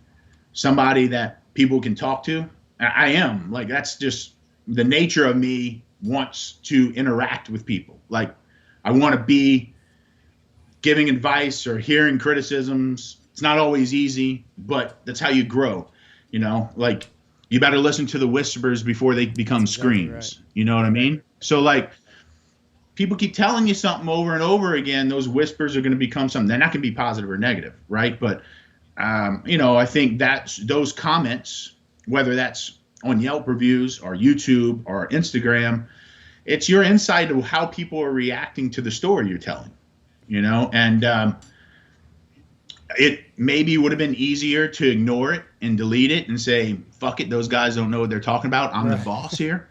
somebody that people can talk to. And I am. Like, that's just the nature of me, wants to interact with people. Like, I want to be giving advice or hearing criticisms. It's not always easy, but that's how you grow. Like, you better listen to the whispers before they become screams. Right. You know what I mean? So, like, people keep telling you something over and over again, those whispers are going to become something. They're not going to be positive or negative, right? But, I think those comments, whether that's on Yelp reviews or YouTube or Instagram, it's your insight of how people are reacting to the story you're telling, and it maybe would have been easier to ignore it and delete it and say, fuck it, those guys don't know what they're talking about. I'm the boss here.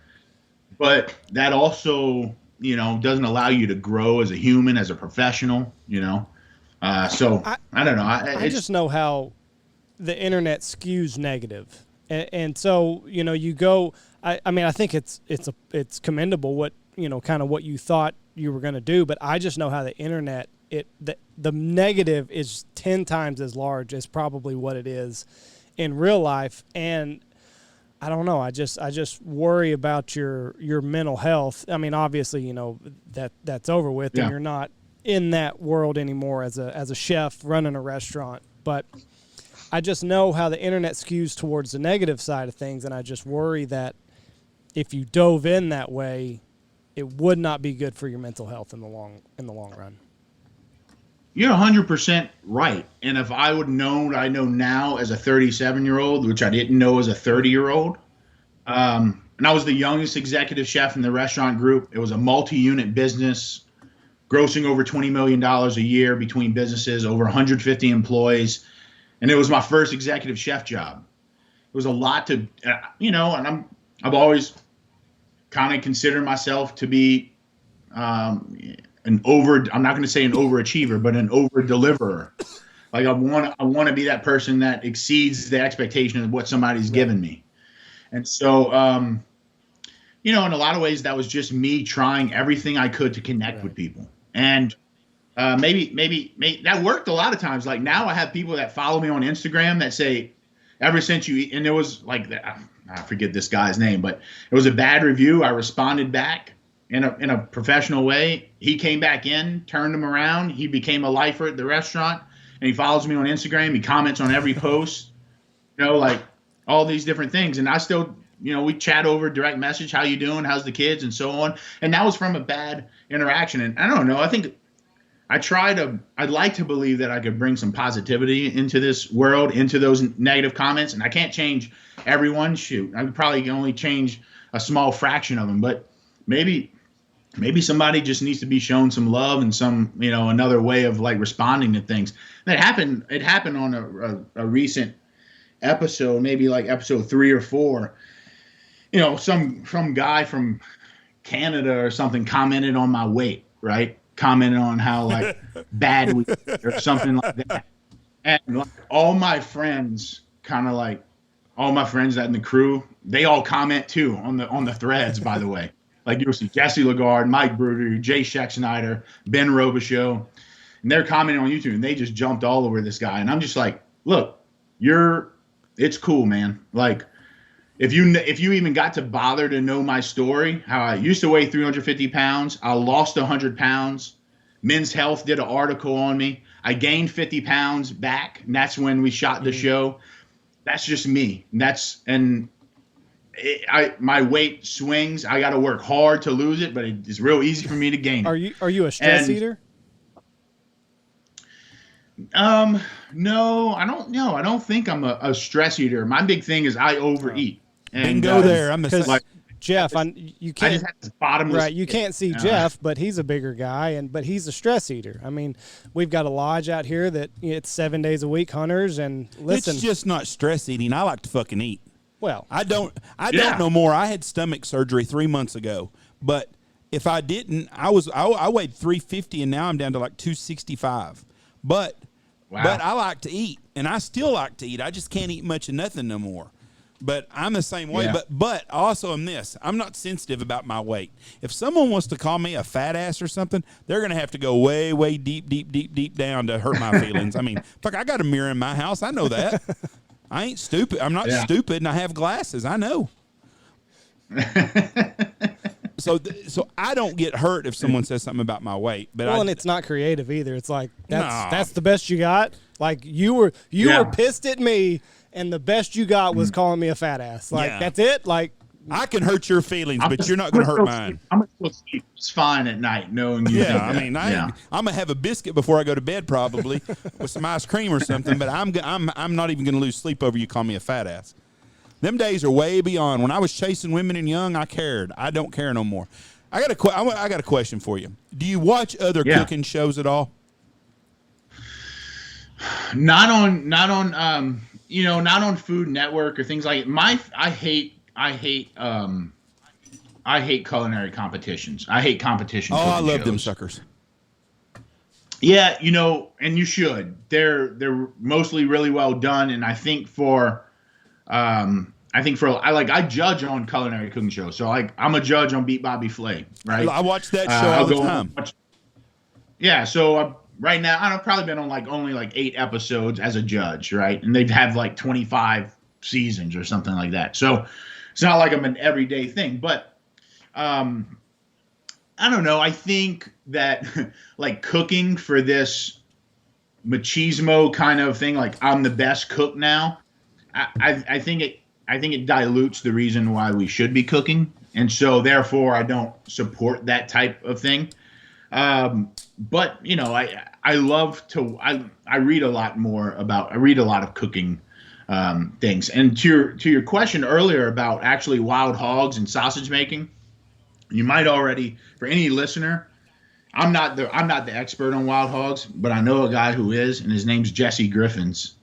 But that also, doesn't allow you to grow as a human, as a professional, So I don't know. I just know how the internet skews negative. And so, you go, I mean, I think it's commendable what, kind of what you thought you were going to do, but I just know how the internet, the negative is 10 times as large as probably what it is in real life. And I don't know. I just worry about your mental health. I mean, obviously, you know, that's over with, and you're not in that world anymore as a chef running a restaurant. But I just know how the internet skews towards the negative side of things, and I just worry that if you dove in that way, it would not be good for your mental health in the long run. You're 100% right. And if I would know what I know now as a 37-year-old, which I didn't know as a 30-year-old, and I was the youngest executive chef in the restaurant group. It was a multi-unit business, grossing over $20 million a year between businesses, over 150 employees. And it was my first executive chef job. It was a lot to, you know, and I've always kind of considered myself to be I'm not going to say an overachiever, but an over deliverer. Like I want to be that person that exceeds the expectation of what somebody's given me. And so, you know, in a lot of ways that was just me trying everything I could to connect with people. And maybe that worked a lot of times. Like now I have people that follow me on Instagram that say, ever since you, and there was like, I forget this guy's name, but it was a bad review. I responded back in a professional way. He came back in, turned him around. He became a lifer at the restaurant, and he follows me on Instagram. He comments on every post, you know, like all these different things. And I still, you know, we chat over direct message. How you doing? How's the kids? And so on. And that was from a bad interaction. And I don't know. I think I'd like to believe that I could bring some positivity into this world, into those negative comments. And I can't change everyone. Shoot, I could probably only change a small fraction of them. But maybe somebody just needs to be shown some love and some, you know, another way of like responding to things. That happened. It happened on a recent episode, maybe like episode 3 or 4. You know, some guy from Canada or something commented on my weight, right? Commented on how like bad we or something like that. And like, all my friends that in the crew, they all comment too on the threads, by the way. Like you'll see Jesse Lagarde, Mike Bruder, Jay Scheck-Snyder, Ben Robichaux, and they're commenting on YouTube, and they just jumped all over this guy. And I'm just like, look, it's cool, man. Like if you even got to bother to know my story, how I used to weigh 350 pounds, I lost 100 pounds. Men's Health did an article on me. I gained 50 pounds back, and that's when we shot the show. That's just me. My weight swings. I got to work hard to lose it, but it's real easy for me to gain it. Are you a stress eater? No, I don't know. I don't think I'm a stress eater. My big thing is I overeat. And go there. I'm like Jeff. You can't. I just have this bottomless. Right, you can't see Jeff, but he's a bigger guy, but he's a stress eater. I mean, we've got a lodge out here that it's 7 days a week, hunters, and listen. It's just not stress eating. I like to fucking eat. Well, I don't no more. I had stomach surgery 3 months ago, but if I didn't, I weighed 350 and now I'm down to like 265. But I like to eat, and I still like to eat. I just can't eat much of nothing no more. But I'm the same way. Yeah. But also I'm I'm not sensitive about my weight. If someone wants to call me a fat ass or something, they're gonna have to go way, way deep down to hurt my feelings. I mean, fuck, I got a mirror in my house. I know that. I ain't stupid. I'm not stupid, and I have glasses. I know. So I don't get hurt if someone says something about my weight. But and it's not creative either. It's like that's the best you got. Like you were pissed at me, and the best you got was calling me a fat ass. Like that's it. Like I can hurt your feelings, but you're not going to hurt mine. I'm going to sleep just fine at night, knowing you. Yeah, I mean, I'm going to have a biscuit before I go to bed, probably with some ice cream or something. But I'm not even going to lose sleep over you call me a fat ass. Them days are way beyond. When I was chasing women and young, I cared. I don't care no more. I got a question for you. Do you watch other cooking shows at all? Not on Food Network or things like it. I hate culinary competitions. I hate competition. Oh, I love them suckers. Yeah, and you should. They're mostly really well done, and I think for I think I judge on culinary cooking shows. So I'm a judge on Beat Bobby Flay, right? I watch that show all the time. Yeah, so right now I've probably been on only 8 episodes as a judge, right? And they've had 25 seasons or something like that. So it's not like I'm an everyday thing, but I don't know. I think that cooking for this machismo kind of thing, I'm the best cook now. I think it dilutes the reason why we should be cooking, and so therefore I don't support that type of thing. But I love to I read a lot of cooking things. And to your question earlier about actually wild hogs and sausage making, you might already, for any listener, I'm not the expert on wild hogs, but I know a guy who is, and his name's Jesse Griffiths,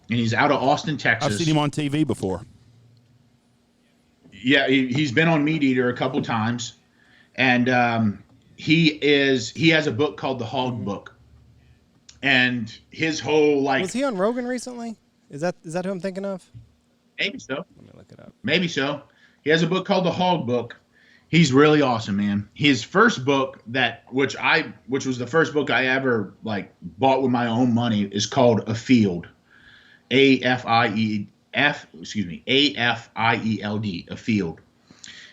and he's out of Austin, Texas. I've seen him on TV before. Yeah, he's been on Meat Eater a couple times, and he has a book called The Hog Book, and his whole was he on Rogan recently? Is that who I'm thinking of? Maybe so. Let me look it up. Maybe so. He has a book called The Hog Book. He's really awesome, man. His first book which was the first book I ever bought with my own money is called A Field. AFIELD, A Field.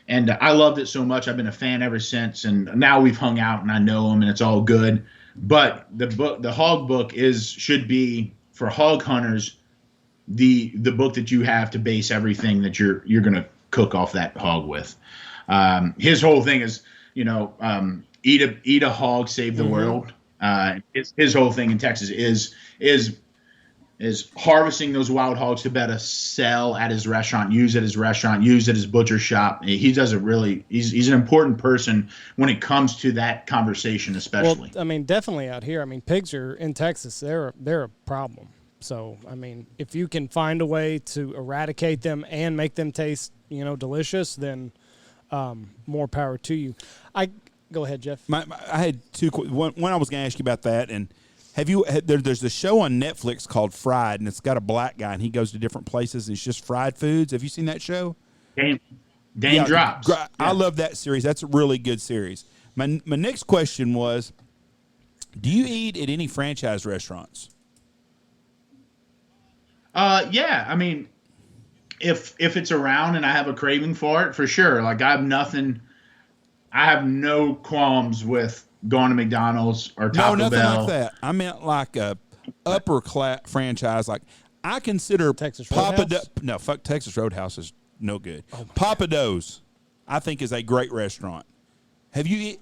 And I loved it so much. I've been a fan ever since, and now we've hung out and I know him and it's all good. But the Hog Book should be for hog hunters the book that you have to base everything that you're going to cook off that hog with. His whole thing is, eat a hog, save the world. His whole thing in Texas is harvesting those wild hogs to better sell at his restaurant, use at his butcher shop. He does it really. He's an important person when it comes to that conversation, especially. Well, I mean, definitely out here. I mean, pigs are in Texas. They're a problem. So, I mean, if you can find a way to eradicate them and make them taste, delicious, then more power to you. Go ahead, Jeff. I had two. One I was going to ask you about that, and there's a show on Netflix called Fried, and it's got a black guy, and he goes to different places, and it's just fried foods. Have you seen that show? Dame Drops. I love that series. That's a really good series. My next question was, do you eat at any franchise restaurants? Yeah. I mean, if it's around and I have a craving for it, for sure. I have no qualms with going to McDonald's or Taco Bell. No, nothing like that. I meant like a upper class franchise. I consider Texas Roadhouse. No, fuck Texas Roadhouse is no good. Oh Papa Do's, I think, is a great restaurant. Have you?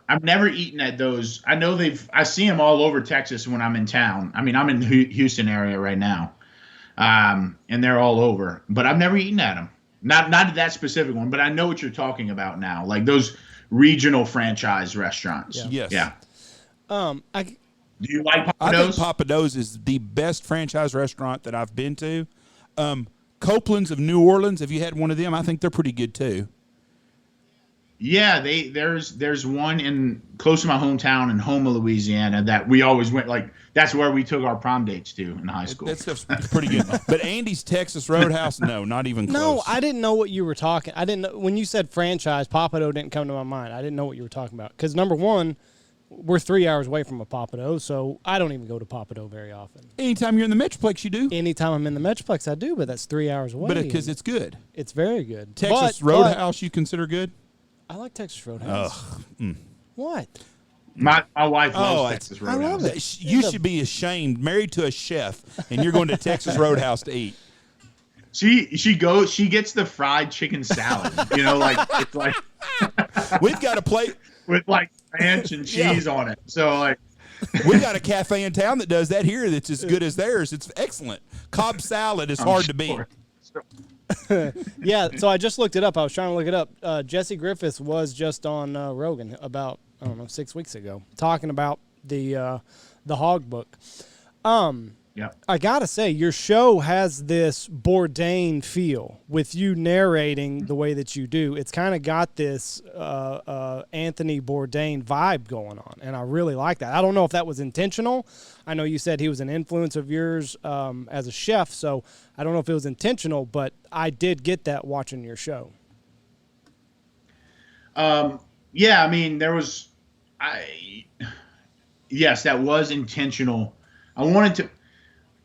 I've never eaten at those. I know I see them all over Texas when I'm in town. I mean, I'm in the Houston area right now, and they're all over. But I've never eaten at them. Not at that specific one, but I know what you're talking about now. Those regional franchise restaurants. Yeah. Yes. Yeah. Do you like Papa I Do's? think Papa Do's is the best franchise restaurant that I've been to. Copeland's of New Orleans, have you had one of them? I think they're pretty good too. Yeah, there's one close to my hometown in Houma, Louisiana that we always went. That's where we took our prom dates to in high school. That stuff's pretty good. But Andy's Texas Roadhouse, no, not even close. No, I didn't know what you were talking. I didn't know when you said franchise. Papa Do didn't come to my mind. I didn't know what you were talking about because number one, we're 3 hours away from a Papa Do, so I don't even go to Papa Do very often. Anytime you're in the Metroplex, you do. Anytime I'm in the Metroplex, I do, but that's 3 hours away. But because it's good. It's very good. Texas Roadhouse, you consider good? I like Texas Roadhouse. What? My wife loves Texas Roadhouse. I love it. You should be ashamed. Married to a chef, and you're going to Texas Roadhouse to eat. She gets the fried chicken salad. It's like we've got a plate with ranch and cheese on it. So we got a cafe in town that does that here. That's as good as theirs. It's excellent. Cobb salad is hard to beat. Yeah, so I just looked it up. I was trying to look it up. Jesse Griffiths was just on Rogan about 6 weeks ago, talking about the Hog Book. Yep. I gotta say, your show has this Bourdain feel with you narrating the way that you do. It's kind of got this Anthony Bourdain vibe going on, and I really like that. I don't know if that was intentional. I know you said he was an influence of yours as a chef, so I don't know if it was intentional, but I did get that watching your show. Yeah, I mean, yes, that was intentional.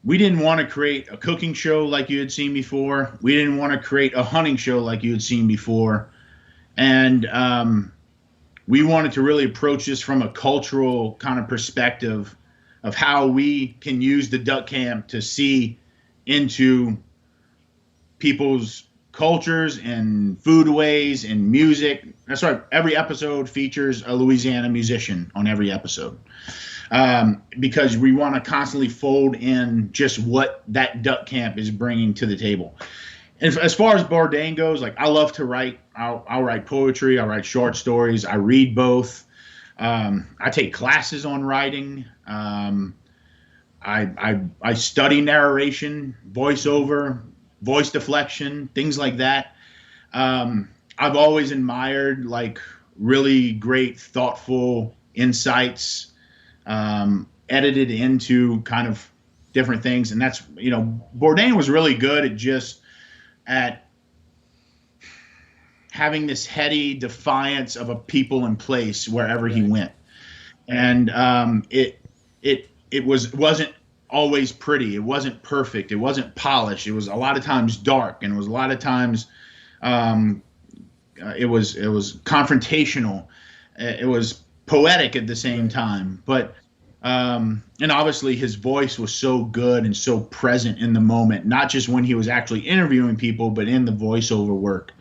We didn't want to create a cooking show like you had seen before. We didn't want to create a hunting show like you had seen before. And we wanted to really approach this from a cultural kind of perspective of how we can use the duck camp to see into people's cultures and foodways and music. That's right. Every episode features a Louisiana musician on every episode. Because we want to constantly fold in just what that duck camp is bringing to the table. And as far as Bourdain goes, like, I love to write. I'll write poetry. I write short stories. I read both. I take classes on writing. I study narration, voiceover, voice deflection, things like that. I've always admired like really great, thoughtful insights, edited into kind of different things. And that's, Bourdain was really good at having this heady defiance of a people and place wherever he went. And it wasn't always pretty. It wasn't perfect. It wasn't polished. It was a lot of times dark, and it was a lot of times it was confrontational. It was poetic at the same time, but and obviously his voice was so good and so present in the moment, not just when he was actually interviewing people, but in the voiceover work.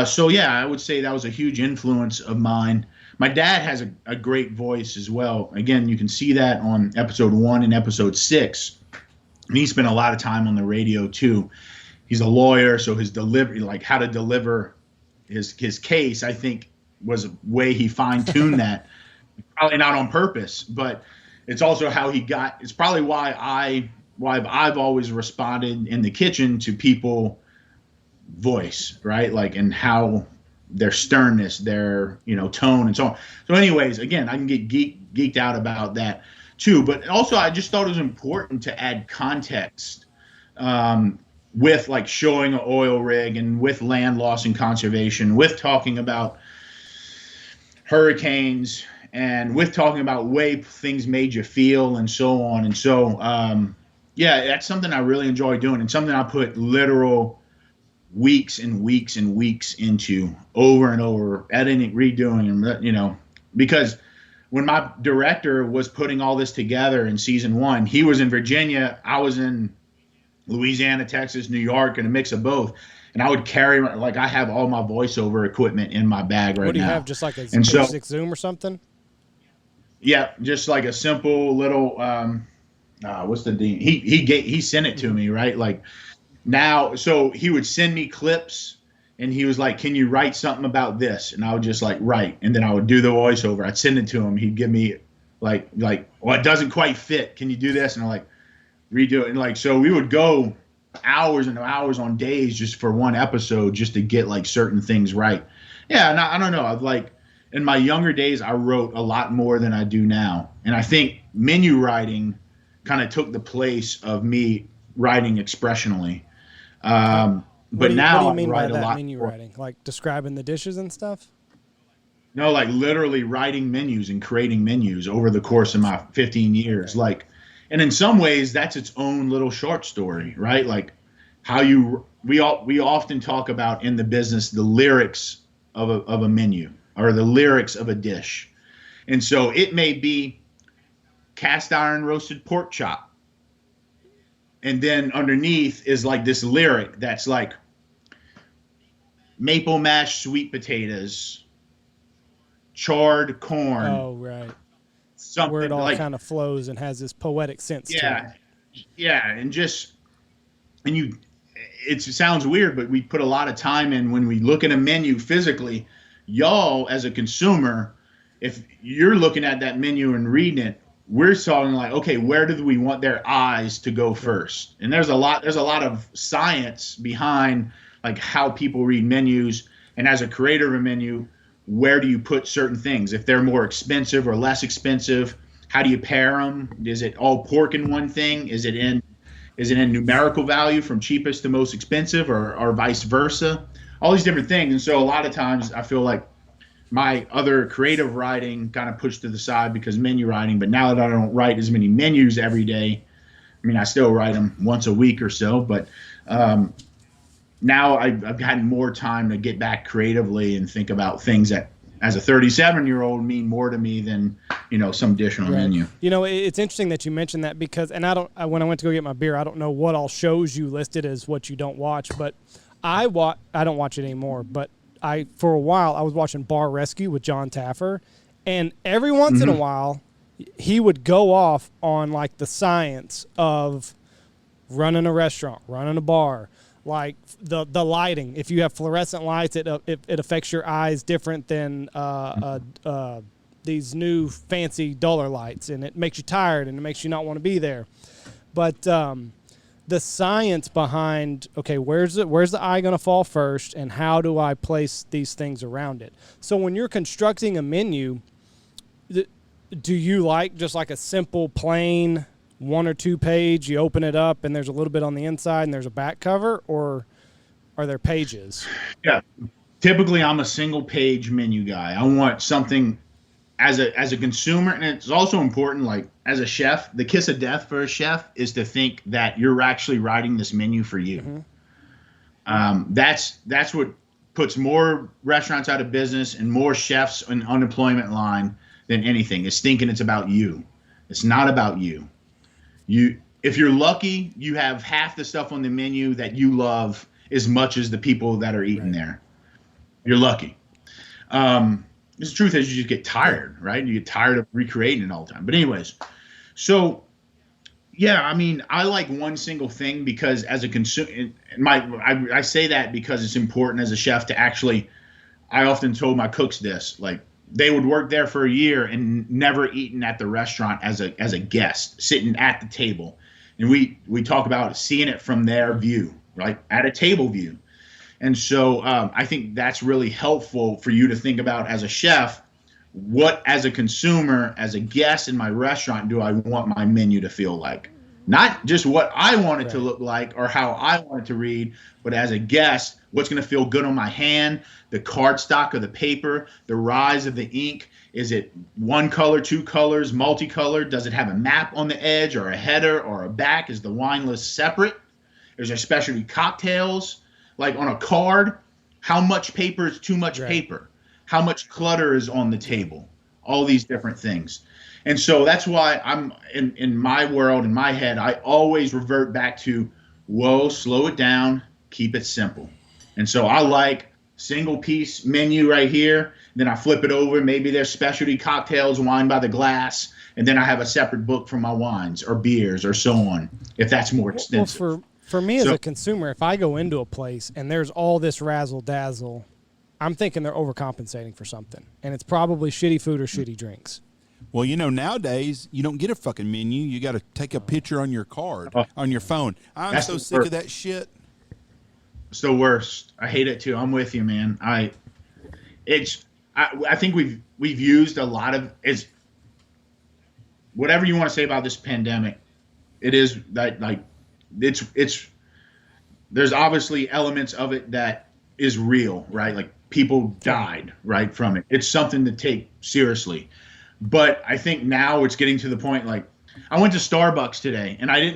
So yeah, I would say that was a huge influence of mine. My dad has a great voice as well. Again, you can see that on episode 1 and episode 6. And he spent a lot of time on the radio too. He's a lawyer, so his delivery, like how to deliver his case, I think was a way he fine-tuned that. Probably not on purpose, but it's also how he got. It's probably why I've always responded in the kitchen to people voice, right? Like, and how their sternness, their tone, and so on. So anyways, again, I can get geeked out about that too, but also I just thought it was important to add context with like showing an oil rig, and with land loss and conservation, with talking about hurricanes, and with talking about way things made you feel, and so on. And so yeah, that's something I really enjoy doing, and something I put literal weeks and weeks and weeks into, over and over, editing, redoing, and because when my director was putting all this together in season 1, he was in Virginia, I was in Louisiana, Texas, New York, and a mix of both. And I would carry, like, I have all my voiceover equipment in my bag right now. What do you have, just like a 6 Zoom or something? Yeah, just like a simple little what's the dean? He sent it to me, right? Like, now, so he would send me clips, and he was like, "Can you write something about this?" And I would just like write, and then I would do the voiceover. I'd send it to him. He'd give me like, well, it doesn't quite fit. Can you do this? And I'm like, redo it. And like, so we would go hours and hours on days just for one episode, just to get like certain things right. Yeah, and I don't know. I've like, in my younger days, I wrote a lot more than I do now. And I think menu writing kind of took the place of me writing expressionally. But now what do you mean I write by that, a lot menu more. writing? Like describing the dishes and stuff? No, like literally writing menus and creating menus over the course of my 15 years. Okay. Like, and in some ways that's its own little short story, right? Like how we often talk about in the business, the lyrics of a menu, or the lyrics of a dish. And so it may be cast iron roasted pork chop, and then underneath is like this lyric that's like maple mashed sweet potatoes, charred corn. Oh, right. Something where it all like, kind of flows and has this poetic sense to it. Yeah, and it sounds weird, but we put a lot of time in when we look at a menu physically. Y'all, as a consumer, if you're looking at that menu and reading it, we're talking like, okay, where do we want their eyes to go first? And there's a lot of science behind like how people read menus. And as a creator of a menu, where do you put certain things? If they're more expensive or less expensive, how do you pair them? Is it all pork in one thing? Is it in numerical value from cheapest to most expensive, or vice versa? All these different things. And so a lot of times I feel like my other creative writing kind of pushed to the side because menu writing. But now that I don't write as many menus every day, I mean, I still write them once a week or so, but now I've had more time to get back creatively and think about things that, as a 37-year-old, mean more to me than, some dish on a menu. It's interesting that you mentioned that because, and when I went to go get my beer, I don't know what all shows you listed as what you don't watch, but I don't watch it anymore, but for a while I was watching Bar Rescue with John Taffer, and every once in a while he would go off on like the science of running a restaurant, running a bar, like the lighting. If you have fluorescent lights, it affects your eyes different than these new fancy duller lights, and it makes you tired and it makes you not want to be there. But the science behind, okay, where's the eye going to fall first, and how do I place these things around it? So when you're constructing a menu, do you like just like a simple plain 1 or 2 page, you open it up and there's a little bit on the inside and there's a back cover, or are there pages? Yeah. Typically I'm a single page menu guy. I want something as a consumer, and it's also important, like as a chef, the kiss of death for a chef is to think that you're actually writing this menu for you. Mm-hmm. That's what puts more restaurants out of business and more chefs on unemployment line than anything, is thinking it's about you. It's not about you. If you're lucky, you have half the stuff on the menu that you love as much as the people that are eating there. You're lucky. The truth is, you just get tired, right? You get tired of recreating it all the time. But anyways, so yeah, I mean, I like one single thing because as a consumer, I say that because it's important as a chef to actually. I often told my cooks this, like they would work there for a year and never eaten at the restaurant as a guest, sitting at the table, and we talk about seeing it from their view, right, at a table view. And so I think that's really helpful for you to think about as a chef. What, as a consumer, as a guest in my restaurant, do I want my menu to feel like? Not just what I want it to look like or how I want it to read, but as a guest, what's going to feel good on my hand, the cardstock of the paper, the rise of the ink. Is it one color, 2 colors, multicolored? Does it have a map on the edge or a header or a back? Is the wine list separate? Is there specialty cocktails? Like on a card, how much paper is too much paper? How much clutter is on the table? All these different things. And so that's why I'm in my world, in my head, I always revert back to, whoa, slow it down, keep it simple. And so I like single piece menu right here. Then I flip it over. Maybe there's specialty cocktails, wine by the glass. And then I have a separate book for my wines or beers or so on, if that's more extensive. Well, for me as a consumer, if I go into a place and there's all this razzle-dazzle, I'm thinking they're overcompensating for something. And it's probably shitty food or shitty drinks. Well, nowadays, you don't get a fucking menu. You got to take a picture on your card, on your phone. I'm so sick of that shit. It's the worst. I hate it too. I'm with you, man. I think we've used a lot of whatever you want to say about this pandemic. It is that like it's there's obviously elements of it that is real, right? Like people died right from it. It's something to take seriously. But I think now it's getting to the point, like I went to Starbucks today and I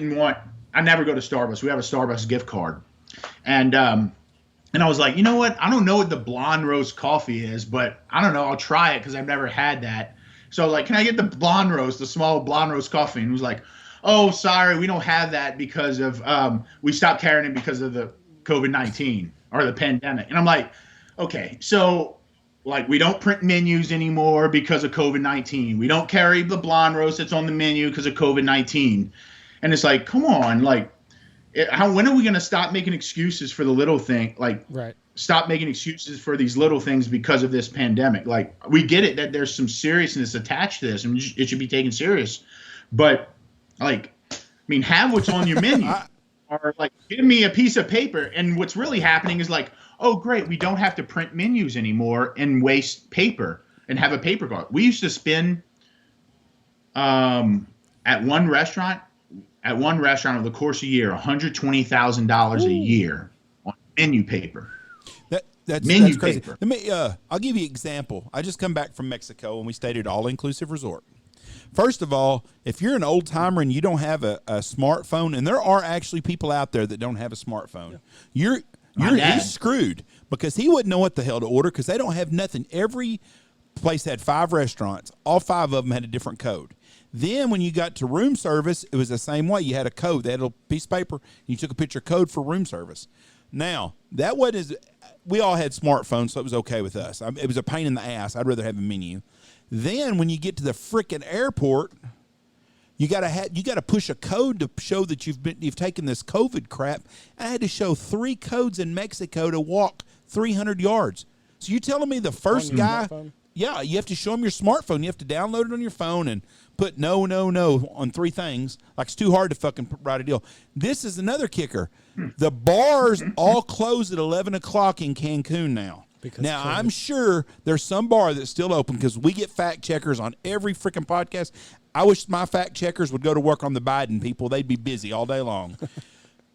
never go to Starbucks. We have a Starbucks gift card. And I was like, you know what? I don't know what the blonde roast coffee is, but I don't know. I'll try it because I've never had that. So like, can I get the blonde roast, the small blonde roast coffee? And he was like, oh, sorry, we don't have that because of we stopped carrying it because of the COVID-19 or the pandemic. And I'm like, okay, so like we don't print menus anymore because of COVID-19. We don't carry the blonde roast that's on the menu because of COVID-19. And it's like, come on, like when are we going to stop making excuses for the little thing? Like stop making excuses for these little things because of this pandemic. Like, we get it that there's some seriousness attached to this, and it should be taken serious. But, like, I mean, have what's on your menu. Or, like, give me a piece of paper. And what's really happening is like, oh, great, we don't have to print menus anymore and waste paper and have a paper card. We used to spend at one restaurant over the course of a year, $120,000 a year on menu paper. That's crazy. Paper. Let me. I'll give you an example. I just come back from Mexico, and we stayed at all-inclusive resort. First of all, if you're an old timer and you don't have a smartphone, and there are actually people out there that don't have a smartphone, he's screwed, because he wouldn't know what the hell to order because they don't have nothing. Every place had 5 restaurants. All 5 of them had a different code. Then when you got to room service, it was the same way. You had a code. They had a piece of paper. And you took a picture code for room service. Now, that wasn't we all had smartphones, so it was okay with us. It was a pain in the ass. I'd rather have a menu. Then when you get to the frickin' airport, you gotta push a code to show that you've taken this COVID crap. I had to show 3 codes in Mexico to walk 300 yards. So you telling me the first guy? Smartphone? Yeah, you have to show them your smartphone. You have to download it on your phone and put no on 3 things. Like, it's too hard to fucking write a deal. This is another kicker. The bars all close at 11 o'clock in Cancun now. Now, I'm sure there's some bar that's still open because we get fact checkers on every freaking podcast. I wish my fact checkers would go to work on the Biden people. They'd be busy all day long.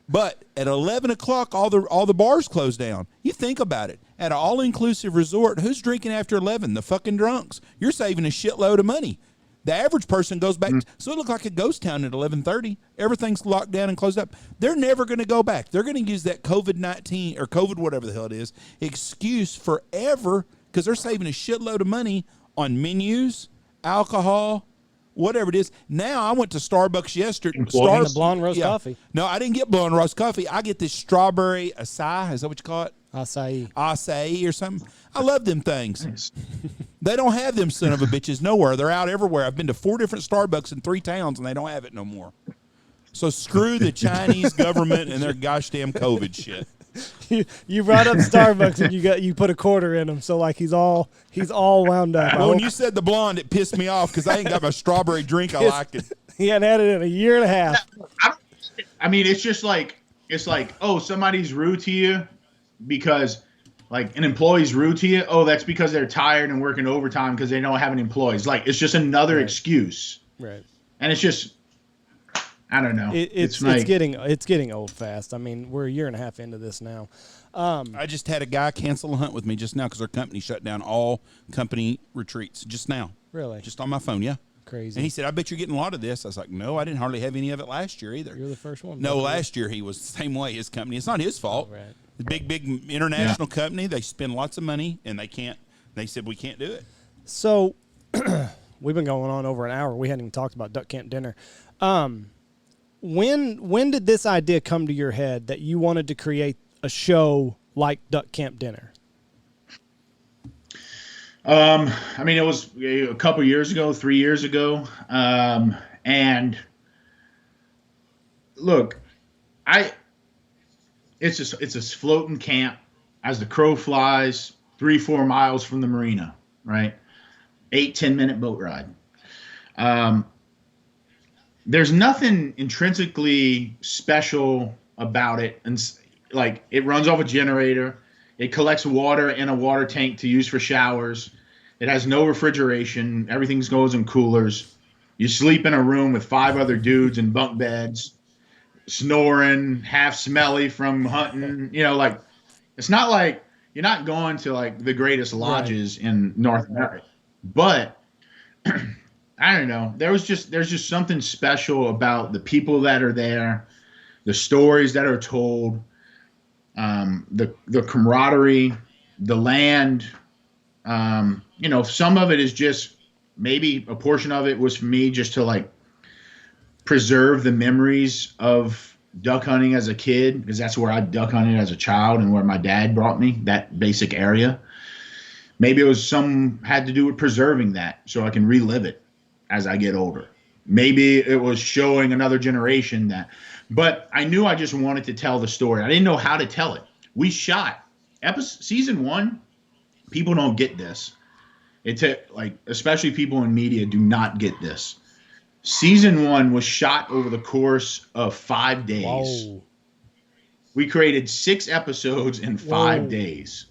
But at 11 o'clock, all the bars close down. You think about it. At an all-inclusive resort, who's drinking after 11? The fucking drunks. You're saving a shitload of money. The average person goes back. So it looked like a ghost town at 11:30. Everything's locked down and closed up. They're never going to go back. They're going to use that COVID-19 or COVID, whatever the hell it is, excuse forever because they're saving a shitload of money on menus, alcohol, whatever it is. Now, I went to Starbucks yesterday. The blonde roast coffee. No, I didn't get blonde roast coffee. I get this strawberry acai. Is that what you call it? Acai or something. I love them things. Nice. They don't have them son of a bitches nowhere. They're out everywhere. I've been to 4 different Starbucks in 3 towns, and they don't have it no more. So screw the Chinese government and their gosh damn COVID shit. You brought up Starbucks and you put a quarter in him, so like he's all wound up. Well, when you said the blonde, it pissed me off because I ain't got my strawberry drink I like it. He hadn't had it in a year and a half. I mean, it's just like, oh, somebody's rude to you because, like, an employee's rude to you. Oh, that's because they're tired and working overtime because they don't have any employees. Like, it's just another excuse. Right. And it's just, I don't know. It's getting old fast. I mean, we're a year and a half into this now. I just had a guy cancel a hunt with me just now because our company shut down all company retreats just now. Really? Just on my phone, yeah. Crazy. And he said, I bet you're getting a lot of this. I was like, no, I didn't hardly have any of it last year either. You're the first one. No, last year he was the same way, his company. It's not his fault. Oh, right. The big international company, they spend lots of money, and they said, we can't do it. So we've been going on over an hour. We hadn't even talked about Duck Camp Dinner. When did this idea come to your head that you wanted to create a show like Duck Camp Dinner? I mean, it was a couple years ago, 3 years ago. And look, it's a floating camp as the crow flies 3-4 miles from the marina, right? 8-10 minute boat ride. There's nothing intrinsically special about it. And like, it runs off a generator. It collects water in a water tank to use for showers. It has no refrigeration. Everything goes in coolers. You sleep in a room with 5 other dudes in bunk beds, snoring, half smelly from hunting. You know, like, it's not like you're not going to like the greatest lodges in North America. But I don't know. There's just something special about the people that are there, the stories that are told, the camaraderie, the land. You know, some of it is just, maybe a portion of it was for me just to like preserve the memories of duck hunting as a kid, because that's where I duck hunted as a child and where my dad brought me, that basic area. Maybe it was had to do with preserving that so I can relive it as I get older. Maybe it was showing another generation that, but I knew I just wanted to tell the story. I didn't know how to tell it. We shot season 1, people don't get this. Like, especially people in media do not get this. Season 1 was shot over the course of 5 days. Whoa. We created 6 episodes in 5 days.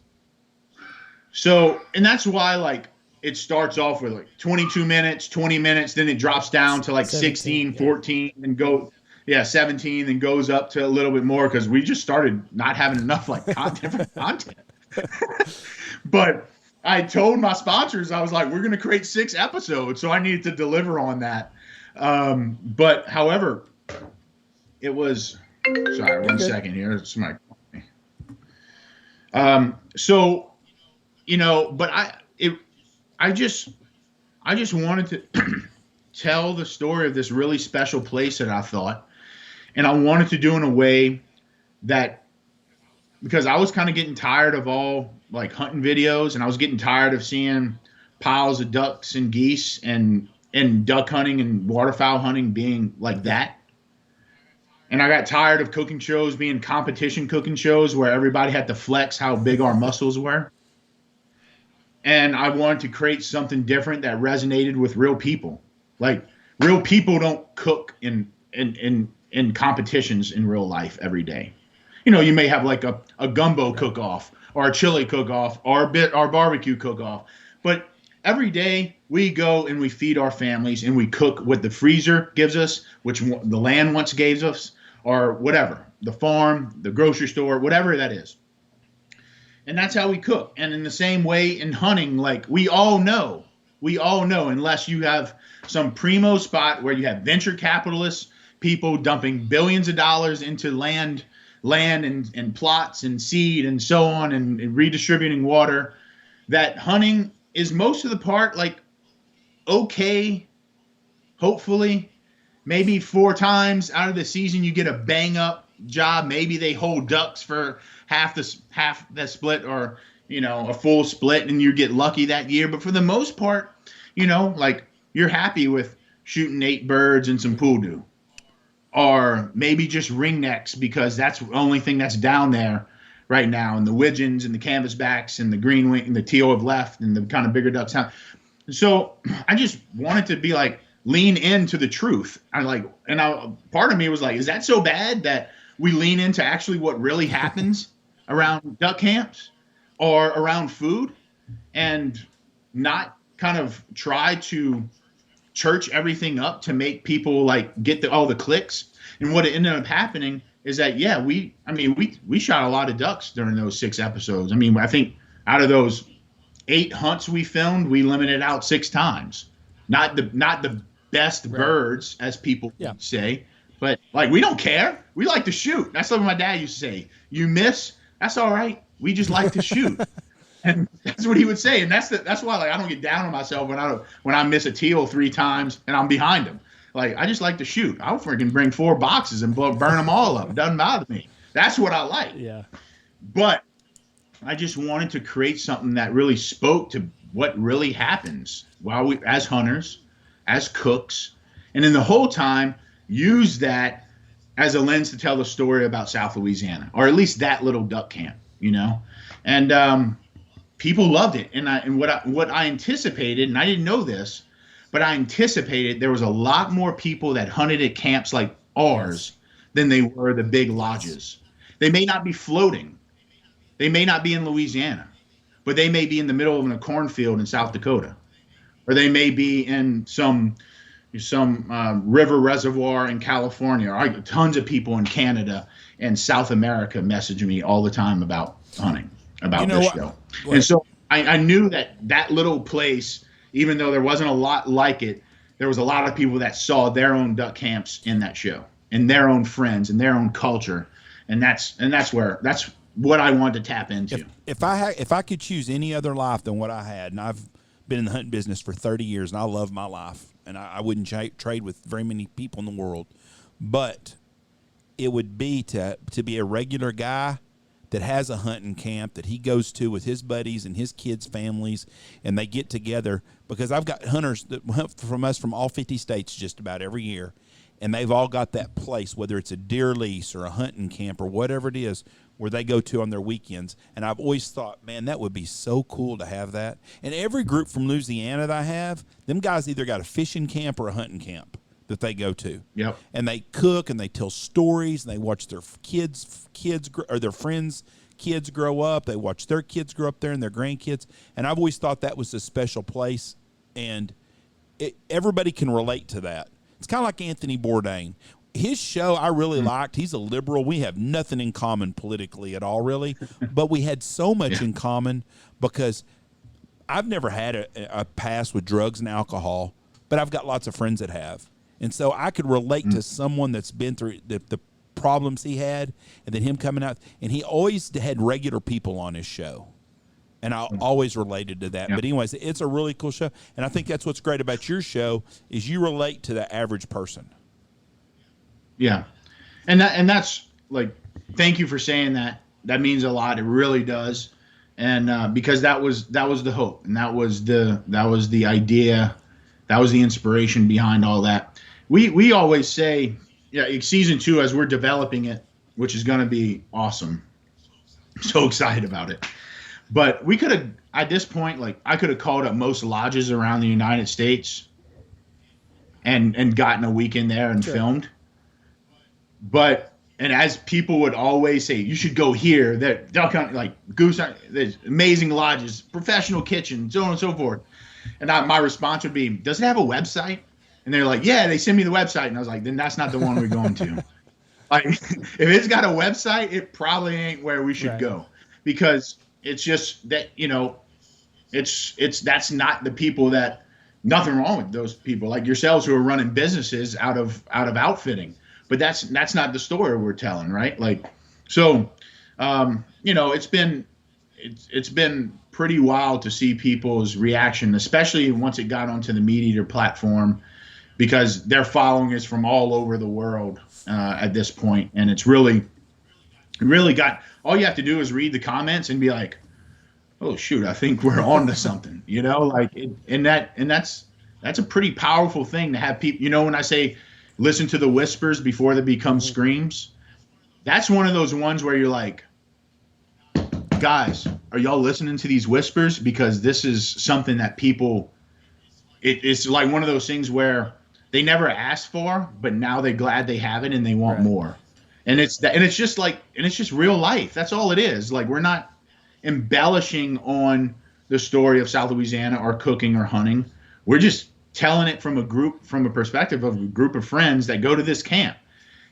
So, and that's why, like, it starts off with like 22 minutes, 20 minutes, then it drops down to like 16, 14, and 17, and goes up to a little bit more because we just started not having enough like different content. But I told my sponsors, I was like, we're going to create 6 episodes, so I needed to deliver on that. But however, it was, sorry, one second here. Somebody called me. So, you know, but I just wanted to tell the story of this really special place that I thought, and I wanted to do in a way that, because I was kind of getting tired of all like hunting videos, and I was getting tired of seeing piles of ducks and geese and duck hunting and waterfowl hunting being like that. And I got tired of cooking shows being competition cooking shows where everybody had to flex how big our muscles were. And I wanted to create something different that resonated with real people. Like, real people don't cook in competitions in real life every day. You know, you may have like a gumbo cook-off or a chili cook-off or our barbecue cook-off. But every day we go and we feed our families and we cook what the freezer gives us, which the land once gave us, or whatever, the farm, the grocery store, whatever that is. And that's how we cook. And in the same way in hunting, like we all know, unless you have some primo spot where you have venture capitalists, people dumping billions of dollars into land and plots and seed and so on, and redistributing water, that hunting is most of the part like okay, hopefully. Maybe 4 times out of the season you get a bang up job. Maybe they hold ducks for half the split, or, you know, a full split, and you get lucky that year. But for the most part, you know, like, you're happy with shooting 8 birds and some poodoo, or maybe just ringnecks because that's the only thing that's down there right now, and the widgeons and the canvasbacks and the green wing and the teal have left, and the kind of bigger ducks have. So I just wanted to be like, lean into the truth. Part of me was like, is that so bad that we lean into actually what really happens around duck camps or around food, and not kind of try to church everything up to make people like get all the clicks? And what ended up happening is that, yeah, we shot a lot of ducks during those 6 episodes. I mean, I think out of those 8 hunts we filmed, we limited out 6 times. Not the best birds, as people say, but like, we don't care. We like to shoot. That's what my dad used to say. You miss, that's all right. We just like to shoot. And that's what he would say. And that's why, like, I don't get down on myself when I miss a teal 3 times and I'm behind him. Like, I just like to shoot. I'll freaking bring 4 boxes and burn them all up. It doesn't bother me. That's what I like. Yeah. But I just wanted to create something that really spoke to what really happens while we, as hunters, as cooks, and then the whole time use that as a lens to tell the story about South Louisiana, or at least that little duck camp, you know. And people loved it. And what I anticipated, and I didn't know this, but I anticipated there was a lot more people that hunted at camps like ours than they were the big lodges. They may not be floating. They may not be in Louisiana, but they may be in the middle of a cornfield in South Dakota, or they may be in some river reservoir in California. Or tons of people in Canada and South America message me all the time about hunting, about this show. And so I knew that little place, even though there wasn't a lot like it, there was a lot of people that saw their own duck camps in that show, and their own friends and their own culture, and that's what I wanted to tap into. If I could choose any other life than what I had, and I've been in the hunting business for 30 years, and I love my life, and I wouldn't trade with very many people in the world, but it would be to be a regular guy that has a hunting camp that he goes to with his buddies and his kids' families, and they get together, because I've got hunters that hunt from us from all 50 states just about every year, and they've all got that place, whether it's a deer lease or a hunting camp or whatever it is, where they go to on their weekends. And I've always thought, man, that would be so cool to have that. And every group from Louisiana that I have, them guys either got a fishing camp or a hunting camp that they go to. Yep. And they cook and they tell stories and they watch their kids or their friends' kids grow up. They watch their kids grow up there and their grandkids. And I've always thought that was a special place. And everybody can relate to that. It's kind of like Anthony Bourdain. His show I really liked. He's a liberal. We have nothing in common politically at all, really. But we had so much in common because I've never had a past with drugs and alcohol, but I've got lots of friends that have. And so I could relate to someone that's been through the problems he had, and then him coming out. And he always had regular people on his show. And I always related to that. But anyways, it's a really cool show. And I think that's what's great about your show is you relate to the average person. Yeah. And that's like, thank you for saying that. That means a lot. It really does. And because that was the hope, and that was the idea, that was the inspiration behind all that. We always say, season 2, as we're developing it, which is going to be awesome. I'm so excited about it. But we could have, at this point, like I could have called up most lodges around the United States and gotten a weekend there and filmed. And as people would always say, you should go here. They'll come like Goose. There's amazing lodges, professional kitchen, so on and so forth. And my response would be, does it have a website? And they're like, yeah, they send me the website. And I was like, then that's not the one we're going to. Like, if it's got a website, it probably ain't where we should go, because it's just that, that's not the people that, nothing wrong with those people like yourselves who are running businesses out of outfitting. But that's not the story we're telling, right? Like, so, it's been pretty wild to see people's reaction, especially once it got onto the Meat Eater platform, because their following is from all over the world at this point, and it's really got. All you have to do is read the comments and be like, "Oh shoot, I think we're on to something," and that's a pretty powerful thing to have people. When I say, listen to the whispers before they become screams. That's one of those ones where you're like, guys, are y'all listening to these whispers? Because this is something that people, it's like one of those things where they never asked for, but now they're glad they have it and they want more. And it's just real life. That's all it is. Like, we're not embellishing on the story of South Louisiana or cooking or hunting. We're just telling it from a perspective of a group of friends that go to this camp.